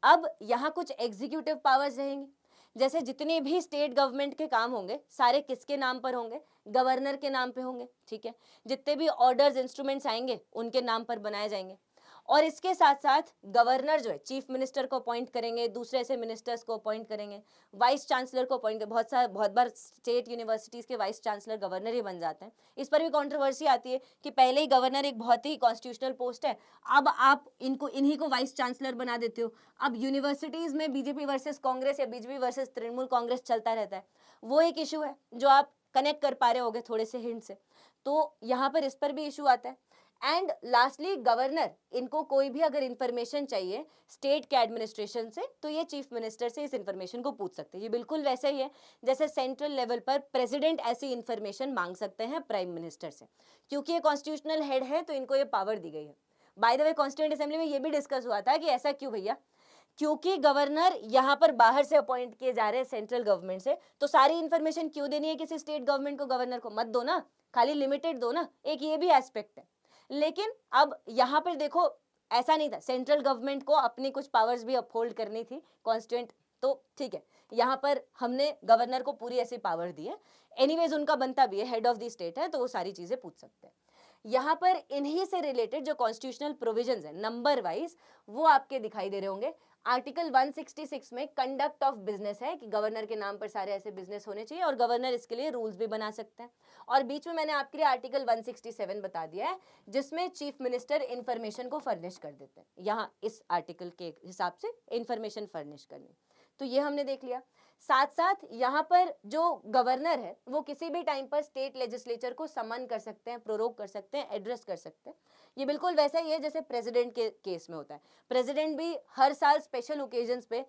अब यहाँ कुछ एग्जीक्यूटिव पावर्स रहेंगी, जैसे जितने भी स्टेट गवर्नमेंट के काम होंगे सारे किसके नाम पर होंगे, गवर्नर के नाम पे होंगे, ठीक है। जितने भी ऑर्डर्स इंस्ट्रूमेंट्स आएंगे उनके नाम पर बनाए जाएंगे। और इसके साथ साथ गवर्नर जो है चीफ मिनिस्टर को अपॉइंट करेंगे, दूसरे ऐसे मिनिस्टर्स को अपॉइंट करेंगे, वाइस चांसलर को अपॉइंट करेंगे। बहुत बार स्टेट यूनिवर्सिटीज के वाइस चांसलर गवर्नर ही बन जाते हैं। इस पर भी कंट्रोवर्सी आती है कि पहले ही गवर्नर एक बहुत ही कॉन्स्टिट्यूशनल पोस्ट है, अब आप इन्हीं को वाइस चांसलर बना देते हो। अब यूनिवर्सिटीज में बीजेपी वर्सेस कांग्रेस या बीजेपी वर्सेस तृणमूल कांग्रेस चलता रहता है, वो एक इशू है जो आप कनेक्ट कर पा रहे होगे थोड़े से हिंट से। तो यहाँ पर इस पर भी इशू आता है। एंड लास्टली गवर्नर, इनको कोई भी अगर इंफॉर्मेशन चाहिए स्टेट के एडमिनिस्ट्रेशन से तो ये चीफ मिनिस्टर से इस इंफॉर्मेशन को पूछ सकते हैं। ये बिल्कुल वैसे ही है जैसे सेंट्रल लेवल पर प्रेसिडेंट ऐसी इंफॉर्मेशन मांग सकते हैं प्राइम मिनिस्टर से, क्योंकि ये कॉन्स्टिट्यूशनल हेड है तो इनको ये पावर दी गई है। By the way constituent assembly में ये भी डिस्कस हुआ था कि ऐसा क्यों भैया, क्योंकि गवर्नर यहाँ पर बाहर से अपॉइंट किए जा रहे हैं सेंट्रल गवर्नमेंट से, तो सारी इंफॉर्मेशन क्यों देनी है किसी स्टेट गवर्नमेंट को, गवर्नर को मत दो ना, खाली लिमिटेड दो ना, एक ये भी एस्पेक्ट है। लेकिन अब यहाँ पर देखो ऐसा नहीं था, सेंट्रल गवर्नमेंट को अपनी कुछ पावर्स भी अपहोल्ड करनी थी कॉन्स्टिट्यूएंट, तो ठीक है यहाँ पर हमने गवर्नर को पूरी ऐसी पावर दी है। एनीवेज उनका बनता भी है, हेड ऑफ द स्टेट है तो वो सारी चीजें पूछ सकते हैं। यहाँ पर इन्हीं से रिलेटेड जो कॉन्स्टिट्यूशनल प्रोविजंस है नंबर वाइज वो आपके दिखाई दे रहे होंगे। आर्टिकल 166 में कंडक्ट ऑफ बिजनेस है कि गवर्नर के नाम पर सारे ऐसे बिजनेस होने चाहिए और गवर्नर इसके लिए रूल्स भी बना सकते हैं। और बीच में मैंने आपके लिए आर्टिकल 167 बता दिया है जिसमें चीफ मिनिस्टर इंफॉर्मेशन को फर्निश कर देते हैं, यहाँ इस आर्टिकल के हिसाब से इंफॉर्मेशन फर्निश करनी, तो ये हमने देख लिया। साथ साथ यहाँ पर जो गवर्नर है वो किसी भी टाइम पर स्टेट लेजिस्लेचर को समन कर सकते हैं, प्रोरोग कर सकते हैं, एड्रेस कर सकते हैं। ये बिल्कुल वैसा ही है जैसे प्रेसिडेंट के केस में होता है। प्रेसिडेंट भी हर साल स्पेशल ओकेजन्स पे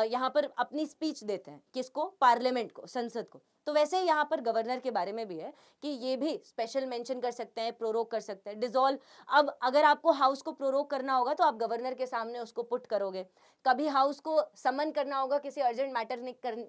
यहाँ पर अपनी स्पीच देते हैं, किसको, पार्लियामेंट को, संसद को। तो वैसे ही यहाँ पर गवर्नर के बारे में भी है कि ये भी स्पेशल मेंशन कर सकते हैं, प्रोरोग कर सकते हैं, डिसॉल्व। अब अगर आपको हाउस को प्रोरोग करना होगा तो आप गवर्नर के सामने उसको पुट करोगे। कभी हाउस को समन करना होगा किसी अर्जेंट मैटर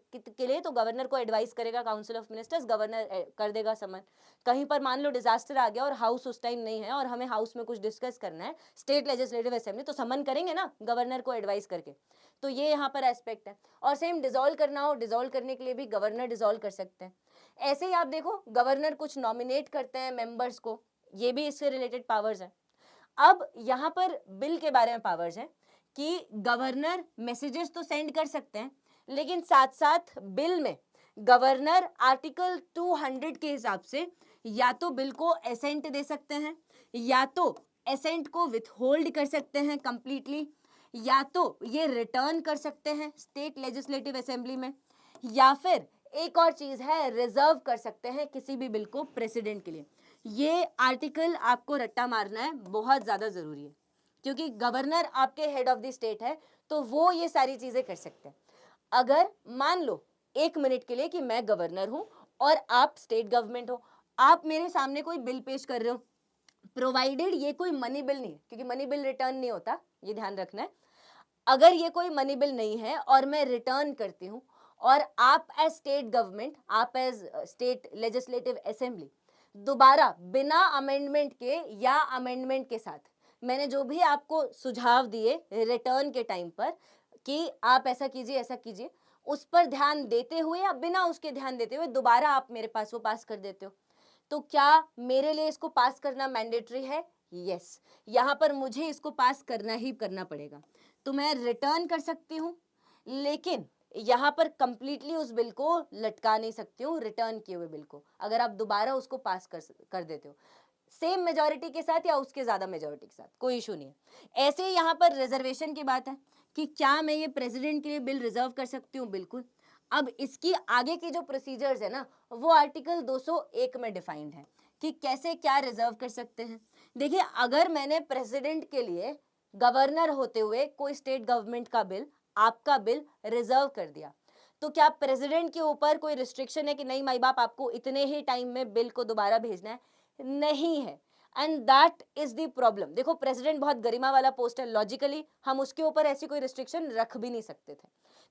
के लिए तो गवर्नर को एडवाइस करेगा काउंसिल ऑफ मिनिस्टर्स, गवर्नर कर देगा समन। कहीं पर मान लो डिजास्टर आ गया और हाउस उस टाइम नहीं है और हमें हाउस में कुछ डिस्कस करना है, स्टेट लेजिस्लेटिव असेंबली, तो समन करेंगे ना गवर्नर को एडवाइस करके। तो ये यहाँ पर एस्पेक्ट है। और सेम डिसॉल्व करना हो, डिसॉल्व करने के लिए भी गवर्नर डिसॉल्व कर सकते हैं। ऐसे ही आप देखो गवर्नर कुछ नॉमिनेट करते हैं मेंबर्स को, ये भी इससे रिलेटेड पावर्स है। अब यहाँ पर बिल के बारे में पावर्स है कि गवर्नर मैसेजेस तो सेंड कर सकते हैं, लेकिन साथ साथ बिल में गवर्नर आर्टिकल 200 के हिसाब से या तो बिल को एसेंट दे सकते हैं, या तो एसेंट को विथहोल्ड कर सकते हैं कंप्लीटली, या तो ये रिटर्न कर सकते हैं स्टेट लेजिस्लेटिव असेंबली में, या फिर एक और चीज है रिजर्व कर सकते हैं किसी भी बिल को प्रेसिडेंट के लिए। ये आर्टिकल आपको रट्टा मारना है, बहुत ज्यादा जरूरी है, क्योंकि गवर्नर आपके हेड ऑफ द स्टेट है तो वो ये सारी चीजें कर सकते हैं। अगर मान लो 1 मिनट के लिए कि मैं गवर्नर हूं और आप स्टेट गवर्नमेंट हो, आप मेरे सामने कोई बिल पेश कर रहे हो, प्रोवाइडेड ये कोई मनी बिल नहीं है, क्योंकि मनी बिल रिटर्न नहीं होता, ये ध्यान रखना है। अगर ये कोई मनी बिल नहीं है और मैं रिटर्न करती हूँ और आप एज स्टेट गवर्नमेंट, आप एज स्टेट लेजिस्लेटिव असेंबली दोबारा बिना अमेंडमेंट के या अमेंडमेंट के साथ मैंने जो भी आपको सुझाव दिए रिटर्न के टाइम पर कि आप ऐसा कीजिए ऐसा कीजिए, उस पर ध्यान देते हुए या बिना उसके ध्यान देते हुए दोबारा आप मेरे पास वो पास कर देते हो, तो क्या मेरे लिए इसको पास करना मैंडेटरी है? यस, यहाँ पर मुझे इसको पास करना ही करना पड़ेगा। तो मैं रिटर्न कर सकती हूँ, लेकिन यहाँ पर कंप्लीटली उस बिल को लटका नहीं सकती हूँ, रिटर्न किए हुए बिल को अगर आप दोबारा उसको पास कर देते हो सेम मेजॉरिटी के साथ या उसके ज्यादा मेजॉरिटी के साथ, कोई इशू नहीं है। ऐसे ही यहाँ पर रिजर्वेशन की बात है कि क्या मैं ये प्रेसिडेंट के लिए बिल रिजर्व कर सकती हूँ, बिल्कुल। अब इसकी आगे की जो प्रोसीजर्स है ना वो आर्टिकल 201 में डिफाइंड है कि कैसे क्या रिजर्व कर सकते हैं। देखिए, अगर मैंने प्रेसिडेंट के लिए गवर्नर होते हुए कोई स्टेट गवर्नमेंट का बिल, आपका बिल रिजर्व कर दिया, तो क्या प्रेसिडेंट के ऊपर कोई रिस्ट्रिक्शन है कि नहीं माई बाप आपको इतने ही टाइम में बिल को दोबारा भेजना है? नहीं है। And that is the problem. देखो प्रेसिडेंट बहुत गरिमा वाला पोस्ट है, लॉजिकली हम उसके ऊपर ऐसी कोई रिस्ट्रिक्शन रख भी नहीं सकते थे,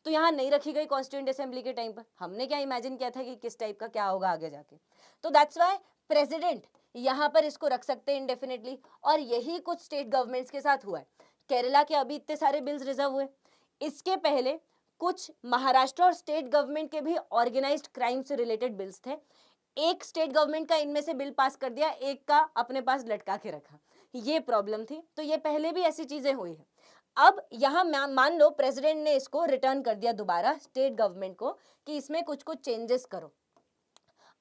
तो यहाँ नहीं रखी गई कॉन्स्टिट्यूएंट असेंबली के टाइम पर। हमने क्या इमेजिन किया था कि किस टाइप का क्या होगा आगे जाके, तो दैट्स वाई प्रेसिडेंट यहाँ पर इसको रख सकते हैं इंडेफिनेटली। और यही कुछ स्टेट गवर्नमेंट्स के साथ हुआ है। केरला के अभी इतने सारे बिल्स रिजर्व हुए, इसके पहले कुछ महाराष्ट्र और स्टेट गवर्नमेंट के भी ऑर्गेनाइज्ड क्राइम से रिलेटेड बिल्स थे। एक स्टेट गवर्नमेंट का इनमें से बिल पास कर दिया, एक का अपने पास लटका के रखा, ये प्रॉब्लम थी। तो ये पहले भी ऐसी चीजें हुई है। अब यहाँ मान लो प्रेसिडेंट ने इसको रिटर्न कर दिया दोबारा स्टेट गवर्नमेंट को कि इसमें कुछ कुछ चेंजेस करो।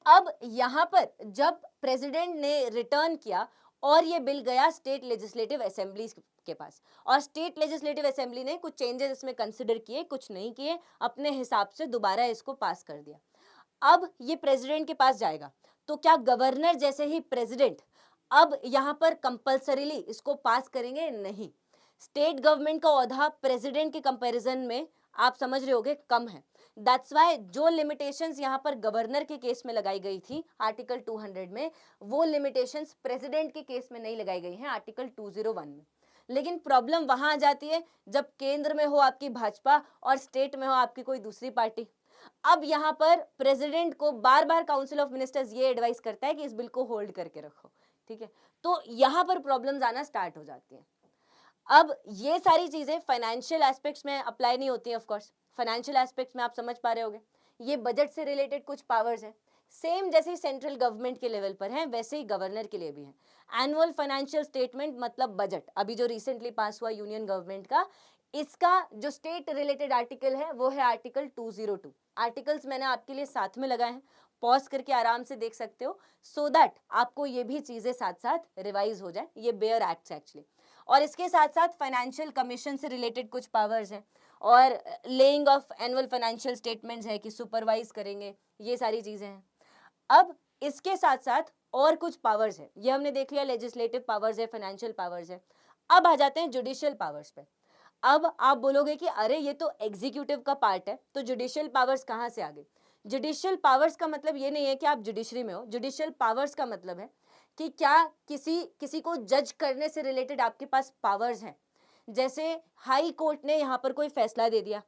अब यहाँ पर जब प्रेसिडेंट ने रिटर्न किया और ये बिल गया स्टेट लेजिस्लेटिव असेंबली के पास, और स्टेट लेजिस्लेटिव असेंबली ने कुछ चेंजेस इसमें कंसिडर किए, कुछ नहीं किए, अपने हिसाब से दोबारा इसको पास कर दिया। अब ये प्रेसिडेंट के पास जाएगा, तो क्या गवर्नर जैसे ही प्रेसिडेंट अब यहाँ पर कंपल्सरीली इसको पास करेंगे? नहीं। स्टेट गवर्नमेंट का ओहदा प्रेसिडेंट के कंपैरिजन में आप समझ रहे होगे कम है। दैट्स वाई जो लिमिटेशंस यहाँ पर गवर्नर के केस में लगाई गई थी आर्टिकल 200 में, वो लिमिटेशंस प्रेसिडेंट के केस में नहीं लगाई गई हैं आर्टिकल 201 में। लेकिन प्रॉब्लम वहां आ जाती है जब केंद्र में हो आपकी भाजपा और स्टेट में हो आपकी कोई दूसरी पार्टी। अब यहाँ पर प्रेसिडेंट को बार बार काउंसिल ऑफ मिनिस्टर्स ये एडवाइस करता है कि इस बिल को होल्ड करके रखो, ठीक है। तो यहाँ पर प्रॉब्लम्स आना स्टार्ट हो जाती हैं। अब ये सारी चीजें फाइनेंशियल एस्पेक्ट्स में अप्लाई नहीं होती हैं, ऑफ कोर्स फाइनेंशियल एस्पेक्ट्स में आप समझ पा रहे होगे, ये बजट से रिलेटेड कुछ पावर्स हैं, सेम जैसे सेंट्रल गवर्नमेंट के लेवल पर हैं वैसे ही गवर्नर के लिए भी है। एनुअल फाइनेंशियल स्टेटमेंट मतलब बजट, अभी जो रिसेंटली पास हुआ यूनियन गवर्नमेंट का, इसका जो स्टेट रिलेटेड आर्टिकल है वो है आर्टिकल 202। आर्टिकल्स मैंने आपके लिए साथ में लगाए हैं, पॉज करके आराम से देख सकते हो, सो दैट आपको ये भी चीजें साथ साथ रिवाइज हो जाए। ये बेयर एक्ट एक्चुअली, और इसके साथ साथ फाइनेंशियल कमीशन से रिलेटेड कुछ पावर्स हैं, और laying of annual financial statements है कि सुपरवाइज करेंगे, ये सारी चीजें हैं। अब इसके साथ साथ और कुछ पावर्स है, ये हमने देख लिया लेजिस्लेटिव पावर्स है, फाइनेंशियल पावर्स है। अब आ जाते हैं जुडिशियल पावर्स पे। अब आप बोलोगे कि अरे ये तो एग्जीक्यूटिव का पार्ट है, तो जुडिशियल पावर्स कहाँ से आ गए? जुडिशियल पावर्स का मतलब ये नहीं है कि आप जुडिशरी में हो। जुडिशियल पावर्स का मतलब है कि क्या किसी को जज करने से रिलेटेड आपके पास पावर्स हैं। जैसे हाई कोर्ट ने यहाँ पर कोई फैसला दे दिया,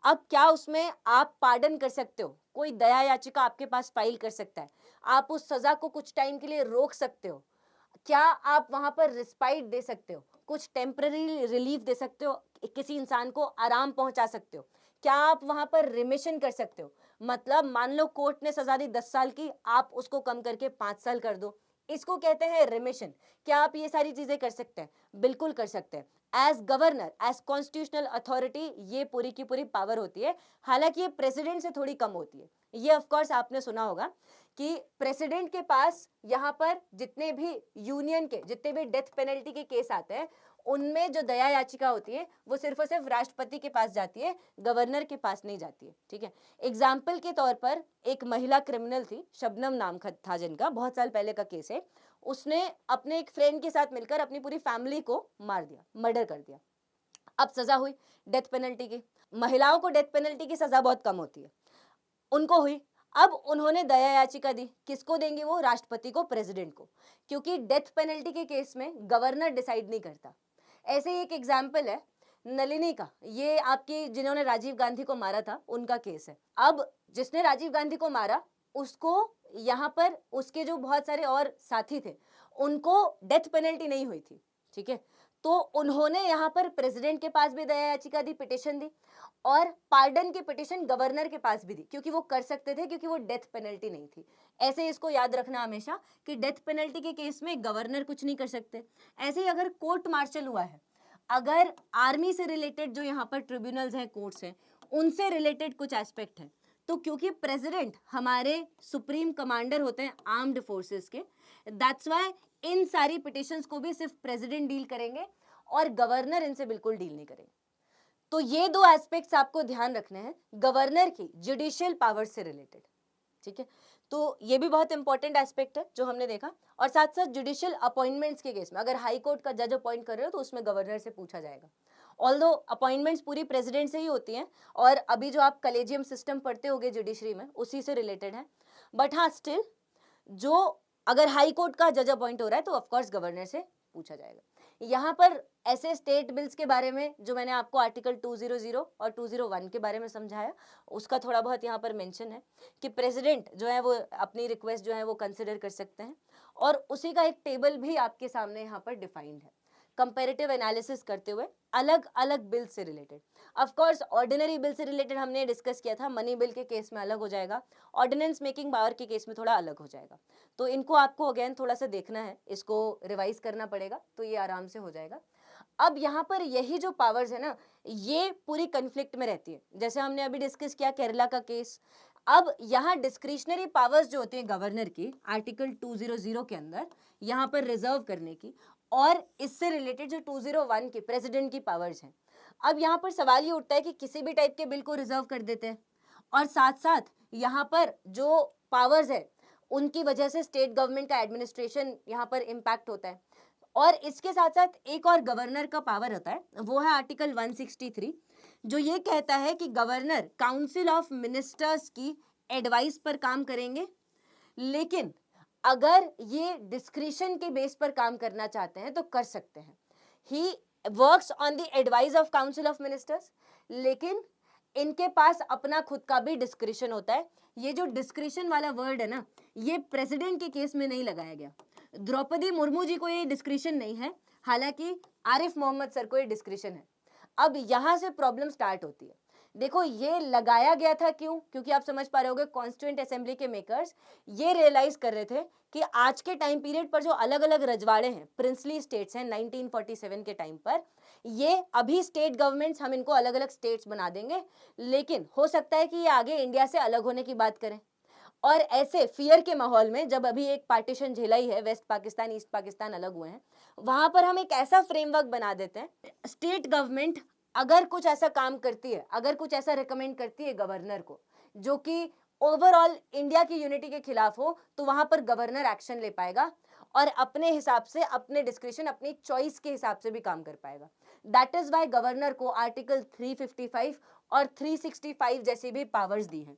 अब क्या उसमें आप पार्डन कर सकते हो? कोई दया याचिका आपके पास फाइल कर सकता है, आप उस सजा को कुछ टाइम के लिए रोक सकते हो। क्या आप वहां पर रिस्पाइट दे सकते हो, कुछ टेम्पररी रिलीफ दे सकते हो, किसी इंसान को आराम पहुंचा सकते हो? क्या आप वहां पर रिमिशन कर सकते हो? मतलब मान लो कोर्ट ने सजा दी 10 साल की, आप उसको कम करके 5 साल कर दो, इसको कहते हैं रिमिशन। क्या आप ये सारी चीजें कर सकते हैं? बिल्कुल कर सकते हैं। As governor, as constitutional authority ये पूरी की पूरी पावर होती है। हालांकि ये प्रेसिडेंट से थोड़ी कम होती है। ये ऑफ कोर्स आपने सुना होगा कि प्रेसिडेंट के पास यहाँ पर जितने भी यूनियन के जितने भी डेथ पेनल्टी के केस आते हैं, उनमें जो दया याचिका होती है वो सिर्फ और सिर्फ राष्ट्रपति के पास जाती है, गवर्नर के पास नहीं जाती है, ठीक है। एग्जाम्पल के तौर पर एक महिला क्रिमिनल थी, शबनम नाम था जिनका, बहुत साल पहले का केस है। उसने अपने एक फ्रेंड के साथ मिलकर अपनी पूरी फैमिली को मार दिया, मर्डर कर दिया। अब सजा हुई डेथ पेनल्टी की। महिलाओं को डेथ पेनल्टी की सजा बहुत कम होती है, उनको हुई। अब उन्होंने दया याचिका दी, किसको देंगे वो? राष्ट्रपति को, प्रेसिडेंट को, क्योंकि डेथ पेनल्टी के केस में गवर्नर डिसाइड नहीं करता। ऐसे ही एक एग्जाम्पल है नलिनी का, ये आपकी जिन्होंने राजीव गांधी को मारा था उनका केस है। अब जिसने राजीव गांधी को मारा उसको यहाँ पर उसके जो बहुत सारे और साथी थे उनको डेथ पेनल्टी नहीं हुई थी, ठीक है। तो उन्होंने यहाँ पर प्रेसिडेंट के पास भी दया याचिका दी, पिटिशन दी, और पार्डन की पिटिशन गवर्नर के पास भी दी, क्योंकि वो कर सकते थे, क्योंकि वो डेथ पेनल्टी नहीं थी। ऐसे इसको याद रखना हमेशा कि डेथ पेनल्टी के केस में गवर्नर कुछ नहीं कर सकते। ऐसे ही अगर कोर्ट मार्शल हुआ है, अगर आर्मी से रिलेटेड जो यहाँ पर ट्रिब्यूनल्स हैं, कोर्ट्स हैं, उनसे रिलेटेड कुछ एस्पेक्ट है, तो क्योंकि प्रेसिडेंट हमारे सुप्रीम कमांडर होते हैं आर्म्ड फोर्सेस के, दैट्स व्हाई इन सारी पिटिशंस को भी सिर्फ प्रेसिडेंट डील करेंगे और गवर्नर इनसे बिल्कुल डील नहीं करेंगे। तो ये दो एस्पेक्ट्स आपको ध्यान रखने हैं गवर्नर की जुडिशियल पावर्स से रिलेटेड, ठीक है। तो ये भी बहुत इंपॉर्टेंट एस्पेक्ट है जो हमने देखा। और साथ साथ जुडिशियल अपॉइंटमेंट्स के केस में अगर हाई कोर्ट का जज अपॉइंट कर रहे हो तो उसमें गवर्नर से पूछा जाएगा। ऑल्दो अपॉइंटमेंट्स पूरी प्रेसिडेंट से ही होती हैं और अभी जो आप कलेजियम सिस्टम पढ़ते होगे जुडिशरी में उसी से रिलेटेड है, बट हाँ स्टिल जो अगर हाई कोर्ट का जज अपॉइंट हो रहा है तो ऑफकोर्स गवर्नर से पूछा जाएगा। यहाँ पर ऐसे स्टेट बिल्स के बारे में जो मैंने आपको आर्टिकल 200 और 201 के बारे में समझाया उसका थोड़ा बहुत यहाँ पर मेंशन है कि प्रेसिडेंट जो है वो अपनी रिक्वेस्ट जो है वो कंसिडर कर सकते हैं और उसी का एक टेबल भी आपके सामने यहाँ पर डिफाइंड है कंपैरेटिव एनालिसिस करते हुए अलग अलग बिल से related. Of course ordinary bill से रिलेटेड हमने डिस्कस किया था, मनी बिल के केस में अलग हो जाएगा, ऑर्डिनेंस मेकिंग पावर के केस में थोड़ा अलग हो जाएगा, तो इनको आपको अगेन थोड़ा सा देखना है, इसको रिवाइज करना पड़ेगा तो ये आराम से हो जाएगा। अब यहाँ पर यही जो पावर्स है ना ये पूरी कन्फ्लिक्ट में रहती है, जैसे हमने अभी डिस्कस किया केरला का केस। अब यहाँ डिस्क्रिशनरी पावर्स जो होती हैं गवर्नर की आर्टिकल 200 के अंदर यहाँ पर रिजर्व करने की और इससे रिलेटेड जो 201 की प्रेसिडेंट की पावर्स हैं, अब यहाँ पर सवाल ये उठता है कि किसी भी टाइप के बिल को रिजर्व कर देते हैं और साथ साथ यहाँ पर जो पावर्स है उनकी वजह से स्टेट गवर्नमेंट का एडमिनिस्ट्रेशन यहाँ पर इम्पैक्ट होता है और इसके साथ साथ एक और गवर्नर का पावर होता है, वो है आर्टिकल 163 जो ये कहता है कि गवर्नर काउंसिल ऑफ मिनिस्टर्स की एडवाइस पर काम करेंगे, लेकिन अगर ये डिस्क्रिशन के बेस पर काम करना चाहते हैं तो कर सकते हैं। He works on the advice of council of ministers, लेकिन इनके पास अपना खुद का भी डिस्क्रिशन होता है। ये जो डिस्क्रिशन वाला वर्ड है ना ये प्रेसिडेंट के केस में नहीं लगाया गया, द्रौपदी मुर्मू जी को ये डिस्क्रिशन नहीं है, हालांकि आरिफ मोहम्मद सर को ये डिस्क्रिशन है। अब यहां से प्रॉब्लम स्टार्ट होती है। देखो ये लगाया गया था क्यों, क्योंकि आप समझ पा रहे होगे कॉन्स्टिट्यूएंट असेंबली के मेकर्स ये रियलाइज कर रहे थे कि आज के टाइम पीरियड पर जो अलग अलग रजवाड़े हैं, प्रिंसली स्टेट्स हैं 1947 के टाइम पर, ये अभी स्टेट गवर्नमेंट्स हम इनको अलग अलग स्टेट्स बना देंगे, लेकिन हो सकता है कि ये आगे इंडिया से अलग होने की बात करें। और ऐसे फियर के माहौल में जब अभी एक पार्टीशन झेला ही है, वेस्ट पाकिस्तान ईस्ट पाकिस्तान अलग हुए हैं, वहां पर हम एक ऐसा फ्रेमवर्क बना देते हैं, स्टेट गवर्नमेंट अगर कुछ ऐसा काम करती है, अगर कुछ ऐसा रिकमेंड करती है गवर्नर को जो कि ओवरऑल इंडिया की यूनिटी के खिलाफ हो, तो वहां पर गवर्नर एक्शन ले पाएगा और अपने हिसाब से, अपने डिस्क्रिशन, अपनी चॉइस के हिसाब से भी काम कर पाएगा। दैट इज वाई गवर्नर को आर्टिकल 355 और 365 जैसी भी पावर्स दी हैं।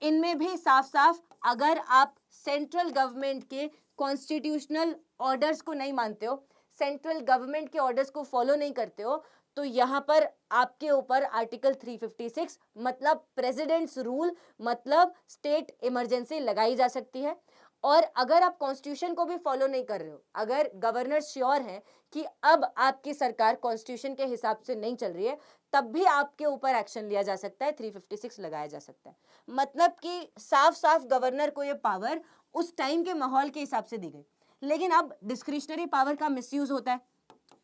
इनमें भी साफ साफ अगर आप सेंट्रल गवर्नमेंट के कॉन्स्टिट्यूशनल ऑर्डर्स को नहीं मानते हो, सेंट्रल गवर्नमेंट के ऑर्डर्स को फॉलो नहीं करते हो, तो यहाँ पर आपके ऊपर आर्टिकल 356 मतलब प्रेसिडेंट्स रूल मतलब स्टेट इमरजेंसी लगाई जा सकती है। और अगर आप कॉन्स्टिट्यूशन को भी फॉलो नहीं कर रहे हो, अगर गवर्नर श्योर है कि अब आपकी सरकार कॉन्स्टिट्यूशन के हिसाब से नहीं चल रही है, तब भी आपके ऊपर एक्शन लिया जा सकता है, 356 लगाया जा सकता है। मतलब कि साफ साफ गवर्नर को ये पावर उस टाइम के माहौल के हिसाब से दी गई। लेकिन अब डिस्क्रिशनरी पावर का मिसयूज होता है,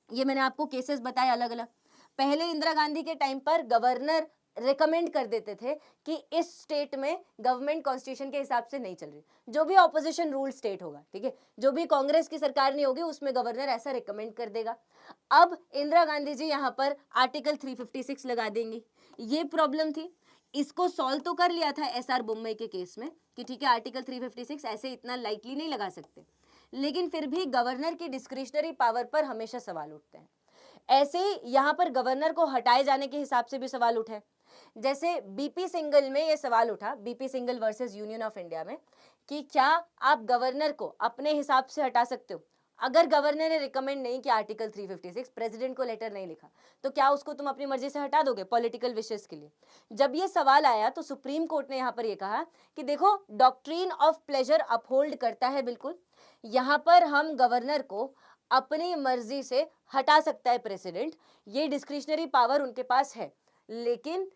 ये मैंने आपको केसेस बताए अलग अलग। पहले इंदिरा गांधी के टाइम पर गवर्नर रिकमेंड कर देते थे कि इस स्टेट में गवर्नमेंट कॉन्स्टिट्यूशन के हिसाब से नहीं चल रही, जो भी ऑपोजिशन रूल स्टेट होगा, ठीक है, जो भी कांग्रेस की सरकार नहीं होगी उसमें गवर्नर ऐसा रिकमेंड कर देगा। अब इंदिरा गांधी जी यहाँ पर आर्टिकल 356 लगा देंगी, ये प्रॉब्लम थी। इसको सॉल्व तो कर लिया था एसआर मुंबई के केस में कि ठीक है आर्टिकल 356 ऐसे इतना लाइटली नहीं लगा सकते, लेकिन फिर भी गवर्नर की डिस्क्रिशनरी पावर पर हमेशा सवाल उठते हैं। ऐसे ही यहाँ पर गवर्नर को हटाए जाने के हिसाब से भी सवाल उठे, जैसे बीपी सिंगल में ये सवाल उठा, BP single versus union of India में, कि क्या आप गवर्नर को अपने हिसाब से हटा सकते हो। अगर गवर्नर ने रिकमेंड नहीं किया आर्टिकल 356, प्रेसिडेंट को लेटर नहीं लिखा, तो क्या उसको तुम अपनी मर्जी से हटा दोगे पॉलिटिकल विशेष के लिए। जब ये सवाल आया तो सुप्रीम कोर्ट ने यहाँ पर ये कहा कि देखो डॉक्ट्रीन ऑफ प्लेजर अपहोल्ड करता है, बिल्कुल यहाँ पर हम गवर्नर को अपनी मर्जी से हटा सकता है प्रेसिडेंट, ये डिस्क्रिशनरी पावर उनके पास है, लेकिन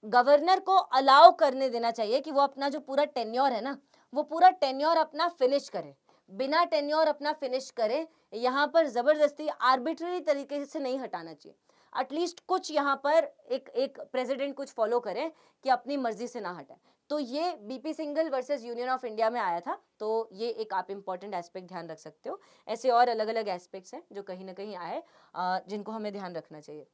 गवर्नर को अलाउ करने देना चाहिए कि वो अपना जो पूरा टेन्योर है ना, वो पूरा टेन्योर अपना फिनिश करे, बिना टेन्योर अपना फिनिश करे, यहाँ पर जबरदस्ती आर्बिट्ररी तरीके से नहीं हटाना चाहिए। एटलीस्ट कुछ यहाँ पर एक प्रेसिडेंट कुछ फॉलो करे कि अपनी मर्जी से ना हटाए। तो ये BP single versus union of India में आया था, तो ये एक आप इंपॉर्टेंट एस्पेक्ट ध्यान रख सकते हो। ऐसे और अलग अलग एस्पेक्ट्स हैं जो कहीं ना कहीं आए, जिनको हमें ध्यान रखना चाहिए।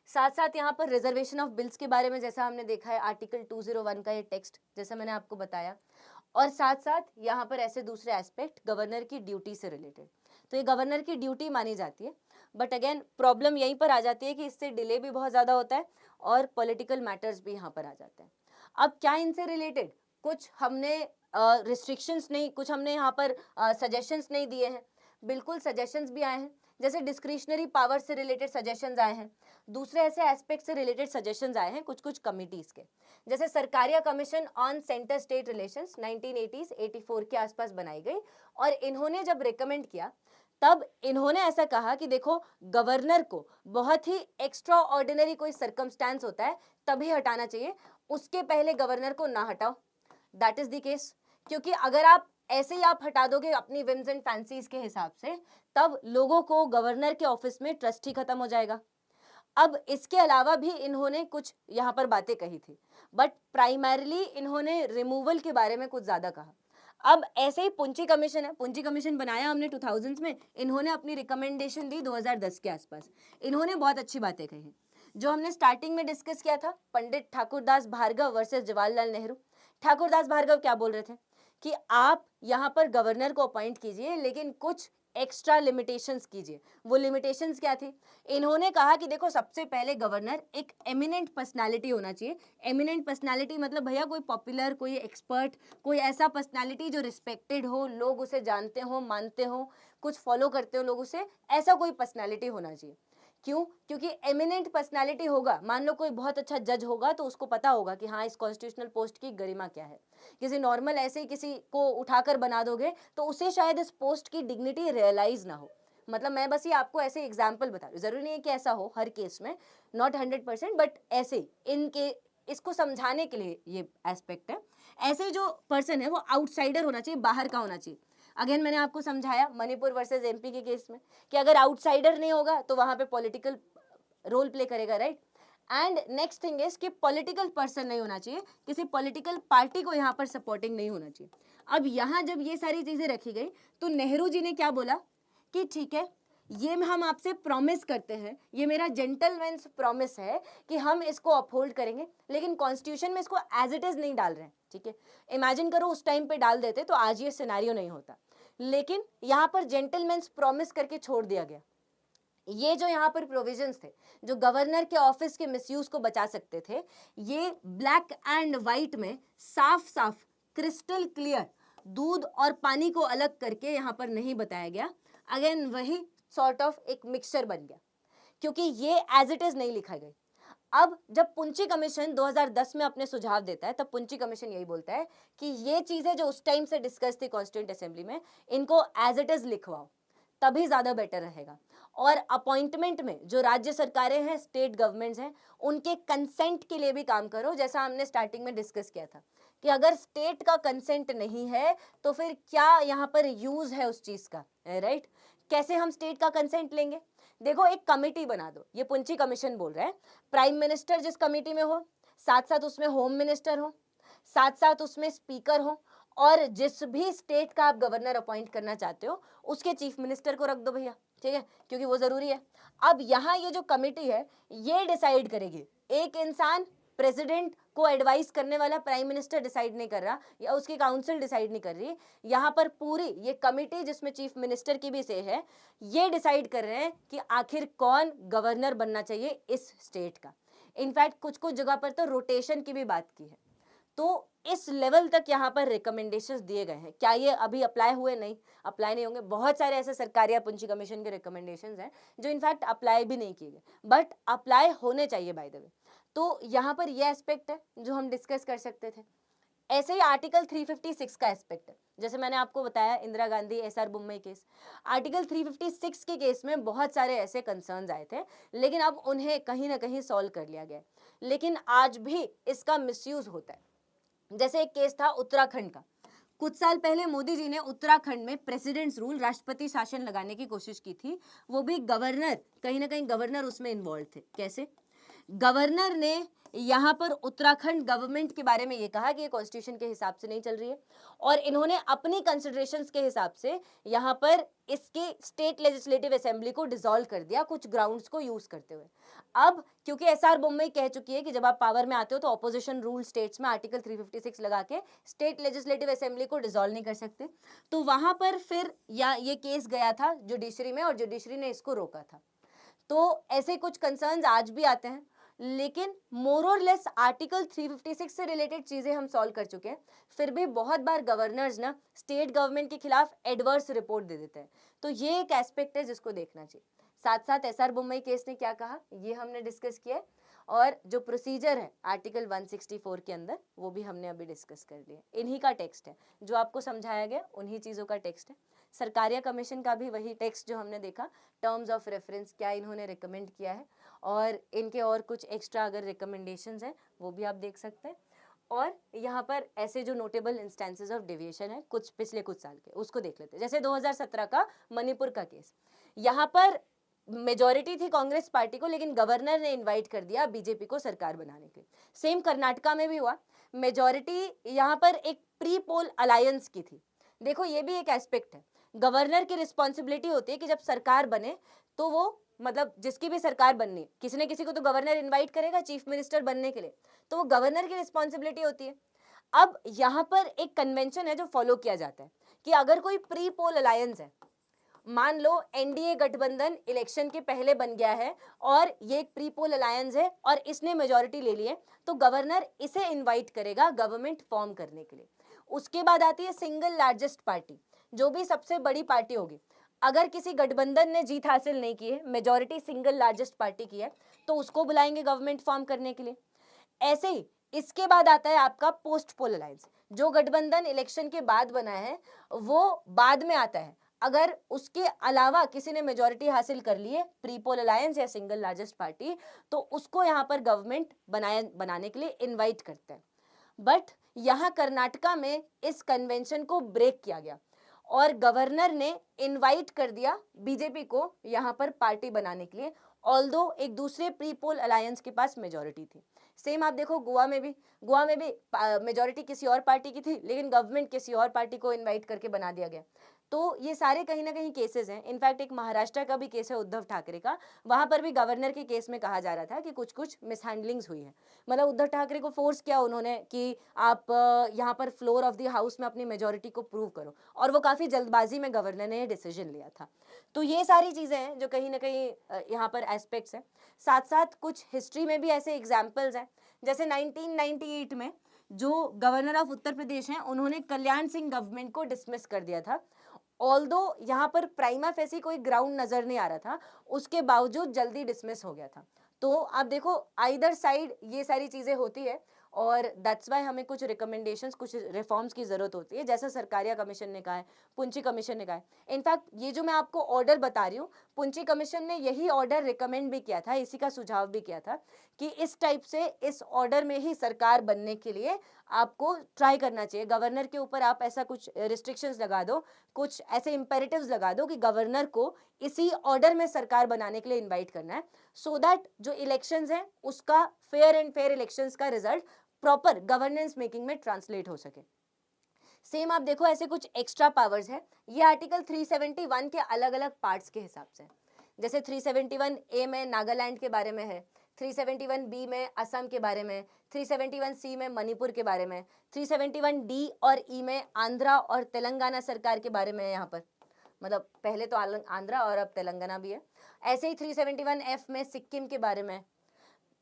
साथ साथ यहाँ पर रिजर्वेशन ऑफ बिल्स के बारे में जैसा हमने देखा है आर्टिकल 201 का ये टेक्स्ट, जैसा मैंने आपको बताया, और साथ साथ यहाँ पर ऐसे दूसरे एस्पेक्ट गवर्नर की ड्यूटी से रिलेटेड। तो ये गवर्नर की ड्यूटी मानी जाती है, बट अगेन प्रॉब्लम यहीं पर आ जाती है कि इससे डिले भी बहुत ज़्यादा होता है और पॉलिटिकल मैटर्स भी यहाँ पर आ जाते हैं। अब क्या इनसे रिलेटेड कुछ हमने रिस्ट्रिक्शंस नहीं, कुछ हमने यहाँ पर सजेशंस नहीं दिए हैं, बिल्कुल सजेशंस भी आए हैं। जैसे डिस्क्रिशनरी पावर से रिलेटेड सजेशंस आए हैं, दूसरे ऐसे एस्पेक्ट से रिलेटेड सजेशंस आए हैं कुछ कुछ कमिटीज के। जैसे Sarkaria commission on centre state relations 1980s 84 के आसपास बनाई गई और इन्होंने जब रिकमेंड किया तब इन्होंने ऐसा कहा कि देखो गवर्नर को बहुत ही एक्स्ट्रा ऑर्डिनरी कोई सर्कमस्टांस होता है तभी हटाना चाहिए, उसके पहले गवर्नर को ना हटाओ। दैट इज द केस, क्योंकि अगर आप ऐसे ही आप हटा दोगे अपनी विम्स एंड फैंसीज के हिसाब से, तब लोगों को गवर्नर के ऑफिस में ट्रस्ट ही खत्म हो जाएगा। अब इसके अलावा भी इन्होंने कुछ यहाँ पर बातें कही थी, बट प्राइमरीली इन्होंने रिमूवल के बारे में कुछ ज्यादा कहा। अब ऐसे ही पुंची कमीशन है, पुंची कमीशन बनाया हमने 2000s में, इन्होंने अपनी रिकमेंडेशन दी 2010 के आसपास। इन्होंने बहुत अच्छी बातें कही हैं जो हमने स्टार्टिंग में डिस्कस किया था, पंडित ठाकुरदास भार्गव वर्सेस जवाहरलाल नेहरू। ठाकुरदास भार्गव क्या बोल रहे थे कि आप यहाँ पर गवर्नर को अपॉइंट कीजिए लेकिन कुछ एक्स्ट्रा लिमिटेशंस कीजिए। वो लिमिटेशंस क्या थी? इन्होंने कहा कि देखो सबसे पहले गवर्नर एक एमिनेंट पर्सनालिटी होना चाहिए। एमिनेंट पर्सनालिटी मतलब भैया कोई पॉपुलर, कोई एक्सपर्ट, कोई ऐसा पर्सनालिटी जो रिस्पेक्टेड हो, लोग उसे जानते हो, मानते हो, कुछ फॉलो करते हो लोग उसे, ऐसा कोई पर्सनालिटी होना चाहिए। क्यों? क्योंकि एमिनेंट पर्सनालिटी होगा, मान लो कोई बहुत अच्छा जज होगा तो उसको पता होगा कि हाँ इस कॉन्स्टिट्यूशनल पोस्ट की गरिमा क्या है। किसी नॉर्मल ऐसे ही किसी को उठाकर बना दोगे तो उसे शायद इस पोस्ट की डिग्निटी रियलाइज ना हो। मतलब मैं बस ये आपको ऐसे एग्जाम्पल बता रही हूँ, जरूरी नहीं है कि ऐसा हो हर केस में, नॉट 100%, बट ऐसे ही इनके इसको समझाने के लिए ये एस्पेक्ट है। ऐसे जो पर्सन है वो आउटसाइडर होना चाहिए, बाहर का होना चाहिए। अगेन मैंने आपको समझाया मणिपुर वर्सेस एमपी के केस में कि अगर आउटसाइडर नहीं होगा तो वहां पे पॉलिटिकल रोल प्ले करेगा, right. And next thing is कि पॉलिटिकल पर्सन नहीं होना चाहिए, किसी पॉलिटिकल पार्टी को यहाँ पर सपोर्टिंग नहीं होना चाहिए। अब यहाँ जब ये सारी चीजें रखी गई तो नेहरू जी ने क्या बोला कि ठीक है, ये हम आपसे प्रॉमिस करते हैं, ये मेरा जेंटलमैन्स प्रॉमिस है कि हम इसको अपहोल्ड करेंगे, लेकिन कॉन्स्टिट्यूशन में इसको एज इट इज नहीं डाल रहे हैं। ठीक है, इमेजिन करो उस टाइम पे डाल देते तो आज ये सिनेरियो नहीं होता, लेकिन यहाँ पर जेंटलमैन्स प्रॉमिस करके छोड़ दिया गया। ये जो यहाँ पर प्रोविजंस थे जो गवर्नर के ऑफिस के मिसयूज को बचा सकते थे, ये ब्लैक एंड व्हाइट में साफ साफ क्रिस्टल क्लियर दूध और पानी को अलग करके यहाँ पर नहीं बताया गया। अगेन वही सॉर्ट ऑफ एक मिक्सचर बन गया, क्योंकि ये एज इट इज नहीं लिखा गया। अब जब पुंची कमीशन 2010 में अपने सुझाव देता है तब पुंची कमीशन यही बोलता है कि ये चीजें जो उस टाइम से डिस्कस थी कॉन्स्टिट्यूएंट असेंबली में, इनको एज इट इज लिखवाओ, तभी ज्यादा बेटर रहेगा। और अपॉइंटमेंट में जो राज्य सरकारें हैं, स्टेट गवर्नमेंट्स हैं, उनके कंसेंट के लिए भी काम करो, जैसा हमने स्टार्टिंग में डिस्कस किया था कि अगर स्टेट का कंसेंट नहीं है तो फिर क्या यहाँ पर यूज है उस चीज का, राइट। कैसे हम स्टेट का कंसेंट लेंगे? देखो एक कमेटी बना दो, ये पुंची कमीशन बोल रहा है, प्राइम मिनिस्टर जिस कमेटी में हो, साथ साथ उसमें होम मिनिस्टर हो, साथ साथ उसमें स्पीकर हो, और जिस भी स्टेट का आप गवर्नर अपॉइंट करना चाहते हो उसके चीफ मिनिस्टर को रख दो भैया, ठीक है, क्योंकि वो जरूरी है। अब यहाँ ये जो कमेटी है ये डिसाइड करेगी, एक इंसान प्रेसिडेंट को एडवाइस करने वाला प्राइम मिनिस्टर डिसाइड नहीं कर रहा या उसकी काउंसिल डिसाइड नहीं कर रही, यहाँ पर पूरी ये कमेटी जिसमें चीफ मिनिस्टर की भी से है, ये डिसाइड कर रहे हैं कि आखिर कौन गवर्नर बनना चाहिए इस स्टेट का। इनफैक्ट कुछ कुछ जगह पर तो रोटेशन की भी बात की है। तो इस लेवल तक यहाँ पर रिकमेंडेशंस दिए गए हैं। क्या ये अभी अप्लाई हुए? नहीं, अप्लाई नहीं होंगे। बहुत सारे ऐसे सरकारी या पुंची कमीशन के रिकमेंडेशंस हैं जो इनफैक्ट अप्लाई भी नहीं किए गए, बट अप्लाई होने चाहिए बाय द वे। तो यहाँ पर ये एस्पेक्ट है जो हम डिस्कस कर सकते थे। ऐसे ही आर्टिकल 356 का एस्पेक्ट है, जैसे मैंने आपको बताया Indira Gandhi S R Bommai case, article 356 के केस में बहुत सारे ऐसे कंसर्न्स आए थे, लेकिन अब उन्हें कहीं ना कहीं सॉल्व कर लिया गया, लेकिन आज भी इसका मिसयूज होता है। जैसे एक केस था उत्तराखंड का, कुछ साल पहले मोदी जी ने उत्तराखंड में प्रेसिडेंट्स रूल, राष्ट्रपति शासन लगाने की कोशिश की थी, वो भी गवर्नर, कहीं ना कहीं गवर्नर उसमें इन्वॉल्व थे। कैसे? गवर्नर ने यहाँ पर उत्तराखंड गवर्नमेंट के बारे में ये कहा कि ये कॉन्स्टिट्यूशन के हिसाब से नहीं चल रही है, और इन्होंने अपनी कंसिडरेशंस के हिसाब से यहाँ पर इसके स्टेट लेजिस्लेटिव असेंबली को डिसॉल्व कर दिया कुछ ग्राउंड्स को यूज करते हुए। अब क्योंकि एसआर बुम्मई कह चुकी है कि जब आप पावर में आते हो तो ऑपोजिशन रूल स्टेट्स में आर्टिकल 356 लगा के स्टेट लेजिस्लेटिव असेंबली को डिसॉल्व नहीं कर सकते, तो वहां पर फिर या ये केस गया था जुडिशरी में और जुडिशरी ने इसको रोका था। तो ऐसे कुछ कंसर्न्स आज भी आते हैं, लेकिन मोर और लेस आर्टिकल 356 से रिलेटेड चीजें हम सॉल्व कर चुके हैं। फिर भी बहुत बार गवर्नर्स ना स्टेट गवर्नमेंट के खिलाफ एडवर्स रिपोर्ट दे देते हैं, तो ये एक एस्पेक्ट है जिसको देखना चाहिए। साथ साथ एसआर बुम्बई केस ने क्या कहा ये हमने डिस्कस किया है, और जो प्रोसीजर है आर्टिकल 164 के अंदर वो भी हमने अभी डिस्कस कर लिया। इन्हीं का टेक्स्ट है जो आपको समझाया गया, उन्हीं चीज़ों का टेक्स्ट है। सरकारिया कमीशन का भी वही टेक्स्ट जो हमने देखा, टर्म्स ऑफ रेफरेंस क्या इन्होंने रिकमेंड किया है, और इनके और कुछ एक्स्ट्रा अगर रिकमेंडेशंस हैं वो भी आप देख सकते हैं। और यहाँ पर ऐसे जो नोटेबल इंस्टेंसेस ऑफ डेविएशन है कुछ पिछले कुछ साल के, उसको देख लेते हैं। जैसे 2017 का मणिपुर का केस, यहाँ पर मेजॉरिटी थी कांग्रेस पार्टी को, लेकिन गवर्नर ने इनवाइट कर दिया बीजेपी को सरकार बनाने के लिए। सेम कर्नाटका में भी हुआ, मेजॉरिटी यहाँ पर एक प्री पोल अलायंस की थी। देखो ये भी एक एस्पेक्ट है, गवर्नर की रिस्पॉन्सिबिलिटी होती है कि जब सरकार बने तो वो मतलब जिसकी भी सरकार बननी है, किसी न किसी को तो गवर्नर इनवाइट करेगा चीफ मिनिस्टर बनने के लिए, तो वो गवर्नर की रिस्पॉन्सिबिलिटी होती है। अब यहाँ पर एक कन्वेंशन है जो फॉलो किया जाता है कि अगर कोई प्री पोल अलायंस है, मान लो एनडीए गठबंधन इलेक्शन के पहले बन गया है और ये एक प्री पोल अलायंस है और इसने मेजॉरिटी ले ली है, तो गवर्नर इसे इनवाइट करेगा गवर्नमेंट फॉर्म करने के लिए। उसके बाद आती है सिंगल लार्जेस्ट पार्टी, जो भी सबसे बड़ी पार्टी होगी। अगर किसी गठबंधन ने जीत हासिल नहीं की है, मेजॉरिटी सिंगल लार्जेस्ट पार्टी की है, तो उसको बुलाएंगे गवर्नमेंट फॉर्म करने के लिए। ऐसे ही इसके बाद आता है आपका पोस्ट पोल अलायंस, जो गठबंधन इलेक्शन के बाद बना है वो बाद में आता है। अगर उसके अलावा किसी ने मेजॉरिटी हासिल कर ली है, प्री पोल अलायंस या सिंगल लार्जेस्ट पार्टी, तो उसको यहाँ पर गवर्नमेंट बनाने के लिए इनवाइट करते हैं। बट यहाँ कर्नाटका में इस कन्वेंशन को ब्रेक किया गया और गवर्नर ने इनवाइट कर दिया बीजेपी को यहाँ पर पार्टी बनाने के लिए, ऑल्दो एक दूसरे प्री पोल अलायंस के पास मेजॉरिटी थी। सेम आप देखो गोवा में भी मेजॉरिटी किसी और पार्टी की थी, लेकिन गवर्नमेंट किसी और पार्टी को इनवाइट करके बना दिया गया। तो ये सारे कहीं ना कहीं केसेस हैं। इनफैक्ट एक महाराष्ट्र का भी केस है उद्धव ठाकरे का, वहां पर भी गवर्नर के केस में कहा जा रहा था कि कुछ कुछ मिसहैंडलिंग्स हुई है। मतलब उद्धव ठाकरे को फोर्स किया उन्होंने कि आप यहाँ पर फ्लोर ऑफ द हाउस में अपनी मेजोरिटी को प्रूव करो, और वो काफी जल्दबाजी में गवर्नर ने डिसीजन लिया था। तो ये सारी चीजें हैं जो कहीं ना कहीं यहाँ पर एस्पेक्ट्स हैं। साथ साथ कुछ हिस्ट्री में भी ऐसे एग्जाम्पल्स हैं, जैसे 1998 में जो गवर्नर ऑफ उत्तर प्रदेश हैं उन्होंने कल्याण सिंह गवर्नमेंट को डिसमिस कर दिया था। ऑल्दो यहाँ पर प्राइमा फेसी कोई ग्राउंड नजर नहीं आ रहा था, उसके बावजूद जल्दी डिसमिस हो गया था। तो आप देखो आइदर साइड ये सारी चीजें होती है, और दैट्स वाई हमें कुछ रिकमेंडेशंस, कुछ रिफॉर्म्स की जरूरत होती है, जैसा सरकारिया कमीशन ने कहा है, पुंची कमीशन ने कहा है। इनफैक्ट ये जो मैं आपको ऑर्डर बता रही हूँ, पुंची कमीशन ने यही ऑर्डर रिकमेंड भी किया था, इसी का सुझाव भी किया था कि इस टाइप से इस ऑर्डर में ही सरकार बनने के लिए आपको ट्राई करना चाहिए। गवर्नर के ऊपर आप ऐसा कुछ रिस्ट्रिक्शंस लगा दो, कुछ ऐसे इंपेरेटिव्स लगा दो कि गवर्नर को इसी ऑर्डर में सरकार बनाने के लिए इनवाइट करना है, सो दैट जो इलेक्शंस हैं उसका फेयर एंड फेयर इलेक्शंस का रिजल्ट प्रॉपर गवर्नेंस मेकिंग में ट्रांसलेट हो सके। सेम आप देखो ऐसे कुछ एक्स्ट्रा पावर्स है, ये आर्टिकल 371 के अलग अलग पार्ट्स के हिसाब से। जैसे 371 ए में नागालैंड के बारे में है, 371 बी में असम के बारे में, 371 सी में मणिपुर के बारे में, 371 डी और ई में आंध्रा और तेलंगाना सरकार के बारे में है। यहाँ पर मतलब पहले तो आंध्रा और अब तेलंगाना भी है। ऐसे ही 371 एफ में सिक्किम के बारे में,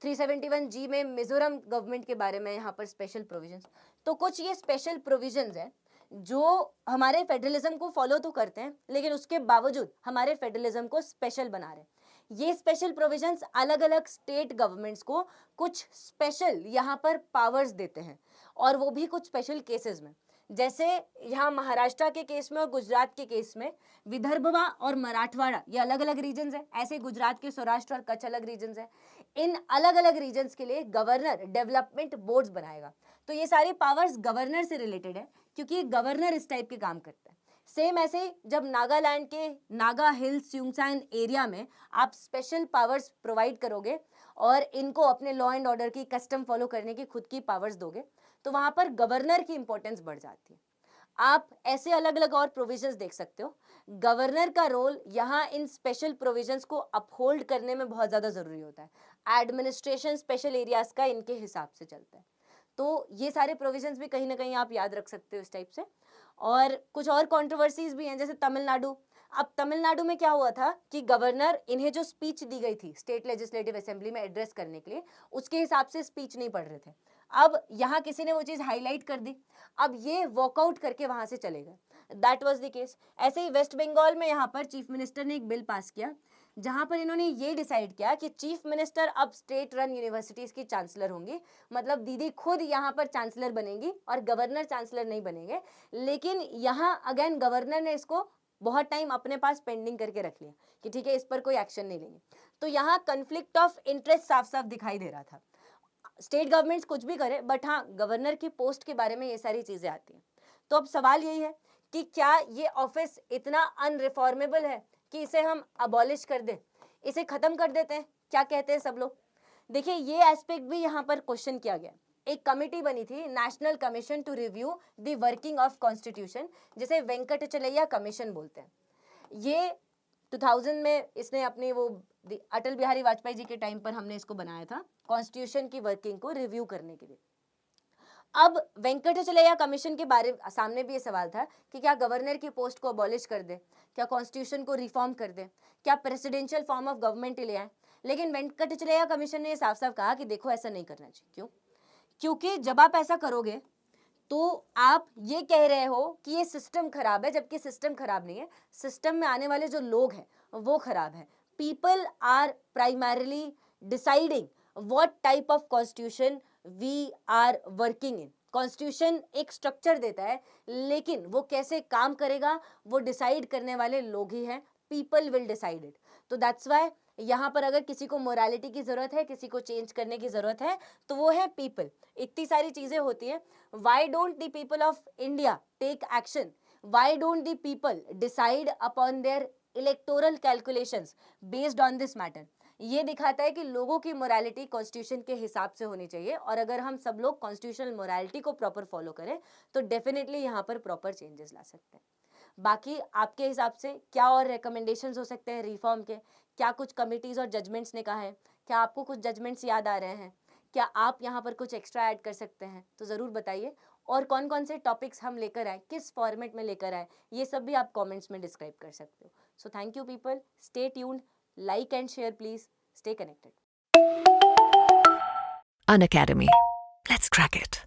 371 जी में मिजोरम गवर्नमेंट के बारे में यहाँ पर स्पेशल प्रोविजंस। तो कुछ ये स्पेशल प्रोविजंस हैं जो हमारे फेडरलिज्म को फॉलो तो करते हैं, लेकिन उसके बावजूद हमारे फेडरलिज्म को स्पेशल बना रहे हैं। ये स्पेशल प्रोविजंस अलग अलग स्टेट गवर्नमेंट्स को कुछ स्पेशल यहाँ पर पावर्स देते हैं, और वो भी कुछ स्पेशल केसेस में। जैसे यहाँ महाराष्ट्र के केस में और गुजरात के केस में विदर्भवा और मराठवाड़ा ये अलग अलग रीजन्स है, ऐसे गुजरात के सौराष्ट्र और कच्छ अलग रीजन्स है। इन अलग अलग रीजन्स के लिए गवर्नर डेवलपमेंट बोर्ड्स बनाएगा। तो ये सारी पावर्स गवर्नर से रिलेटेड है, क्योंकि गवर्नर इस टाइप के काम करता है। सेम ऐसे जब नागालैंड के नागा हिल्स यूंगसैन एरिया में आप स्पेशल पावर्स प्रोवाइड करोगे और इनको अपने लॉ एंड ऑर्डर की कस्टम फॉलो करने की खुद की पावर्स दोगे, तो वहां पर गवर्नर की इंपॉर्टेंस बढ़ जाती है। आप ऐसे अलग अलग और प्रोविजंस देख सकते हो। गवर्नर का रोल यहाँ इन स्पेशल प्रोविजंस को अपहोल्ड करने में बहुत ज्यादा जरूरी होता है। एडमिनिस्ट्रेशन स्पेशल एरियाज का इनके हिसाब से चलता है। तो ये सारे प्रोविजंस भी कहीं ना कहीं आप याद रख सकते हो इस टाइप से। और कुछ और कंट्रोवर्सीज भी हैं, जैसे तमिलनाडु, अब तमिलनाडु में क्या हुआ था कि गवर्नर इन्हें जो स्पीच दी गई थी स्टेट लेजिस्लेटिव असेंबली में एड्रेस करने के लिए, उसके हिसाब से स्पीच नहीं पढ़ रहे थे। अब यहाँ किसी ने वो चीज हाईलाइट कर दी, अब ये वॉकआउट करके वहां से चले गए। That was the case. ऐसे ही वेस्ट बंगाल में यहाँ पर चीफ मिनिस्टर ने एक बिल पास किया जहां पर इन्होंने ये डिसाइड किया कि चीफ मिनिस्टर अब स्टेट रन यूनिवर्सिटीज की चांसलर होंगी, मतलब दीदी खुद यहाँ पर चांसलर बनेंगी और गवर्नर चांसलर नहीं बनेंगे। लेकिन यहाँ अगेन गवर्नर ने इसको बहुत टाइम अपने पास पेंडिंग करके रख लिया कि ठीक है इस पर कोई एक्शन नहीं लेंगे। तो यहाँ कन्फ्लिक्ट ऑफ इंटरेस्ट साफ साफ दिखाई दे रहा था। स्टेट गवर्नमेंट्स कुछ भी करे बट हाँ गवर्नर की पोस्ट के बारे में ये सारी चीजें आती हैं। तो अब सवाल यही है कि क्या ये ऑफिस इतना अनरिफॉर्मेबल है कि इसे हम अबॉलिश कर दें, इसे खत्म कर देते हैं? क्या कहते हैं सब लोग? देखिए ये एस्पेक्ट भी यहाँ पर क्वेश्चन किया गया। एक कमिटी बनी थी, national commission to review the working of constitution, जिसे वेंकटचलैया कमीशन बोलते हैं। ये 2000 में इसने अपनी वो अटल बिहारी वाजपेयी जी के टाइम पर हमने इसको बनाया था कॉन्स्टिट्यूशन की वर्किंग को रिव्यू करने के लिए। अब वेंकटचलैया कमीशन के बारे सामने भी ये सवाल था कि क्या गवर्नर की पोस्ट को अबॉलिश कर दे, क्या कॉन्स्टिट्यूशन को रिफॉर्म कर दे, क्या प्रेसिडेंशियल फॉर्म ऑफ गवर्नमेंट ले आए। लेकिन वेंकटचलैया कमीशन ने ये साफ साफ कहा कि देखो ऐसा नहीं करना चाहिए। क्यों? क्योंकि जब आप ऐसा करोगे तो आप ये कह रहे हो कि ये सिस्टम खराब है, जबकि सिस्टम खराब नहीं है, सिस्टम में आने वाले जो लोग हैं वो खराब है। People are primarily deciding what type of constitution we are working in. Constitution एक स्ट्रक्चर देता है, लेकिन वो कैसे काम करेगा वो डिसाइड करने वाले लोग ही हैं। People will decide it. तो दैट्स वाई यहाँ पर अगर किसी को मोरालिटी की जरूरत है, किसी को चेंज करने की जरूरत है, तो वो है पीपल। इतनी सारी चीजें होती है। Why don't the people of India take action? Why don't the people decide upon their electoral calculations based on this matter? ये दिखाता है कि लोगों की मोरालिटी कॉन्स्टिट्यूशन के हिसाब से होनी चाहिए, और अगर हम सब लोग कॉन्स्टिट्यूशनल मोरालिटी को प्रॉपर फॉलो करें तो डेफिनेटली यहाँ पर प्रॉपर चेंजेस ला सकते हैं। बाकी आपके हिसाब से क्या और रिकमेंडेशंस हो सकते हैं रिफॉर्म के? क्या कुछ कमिटीज और जजमेंट्स ने कहा है? क्या आपको कुछ जजमेंट्स याद आ रहे हैं? क्या आप यहाँ पर कुछ एक्स्ट्रा ऐड कर सकते हैं? तो ज़रूर बताइए। और कौन कौन से टॉपिक्स हम लेकर आए, किस फॉर्मेट में लेकर आए, ये सब भी आप कमेंट्स में डिस्क्राइब कर सकते हो। So thank you people, stay tuned, like and share please, stay connected. Unacademy. Let's crack it.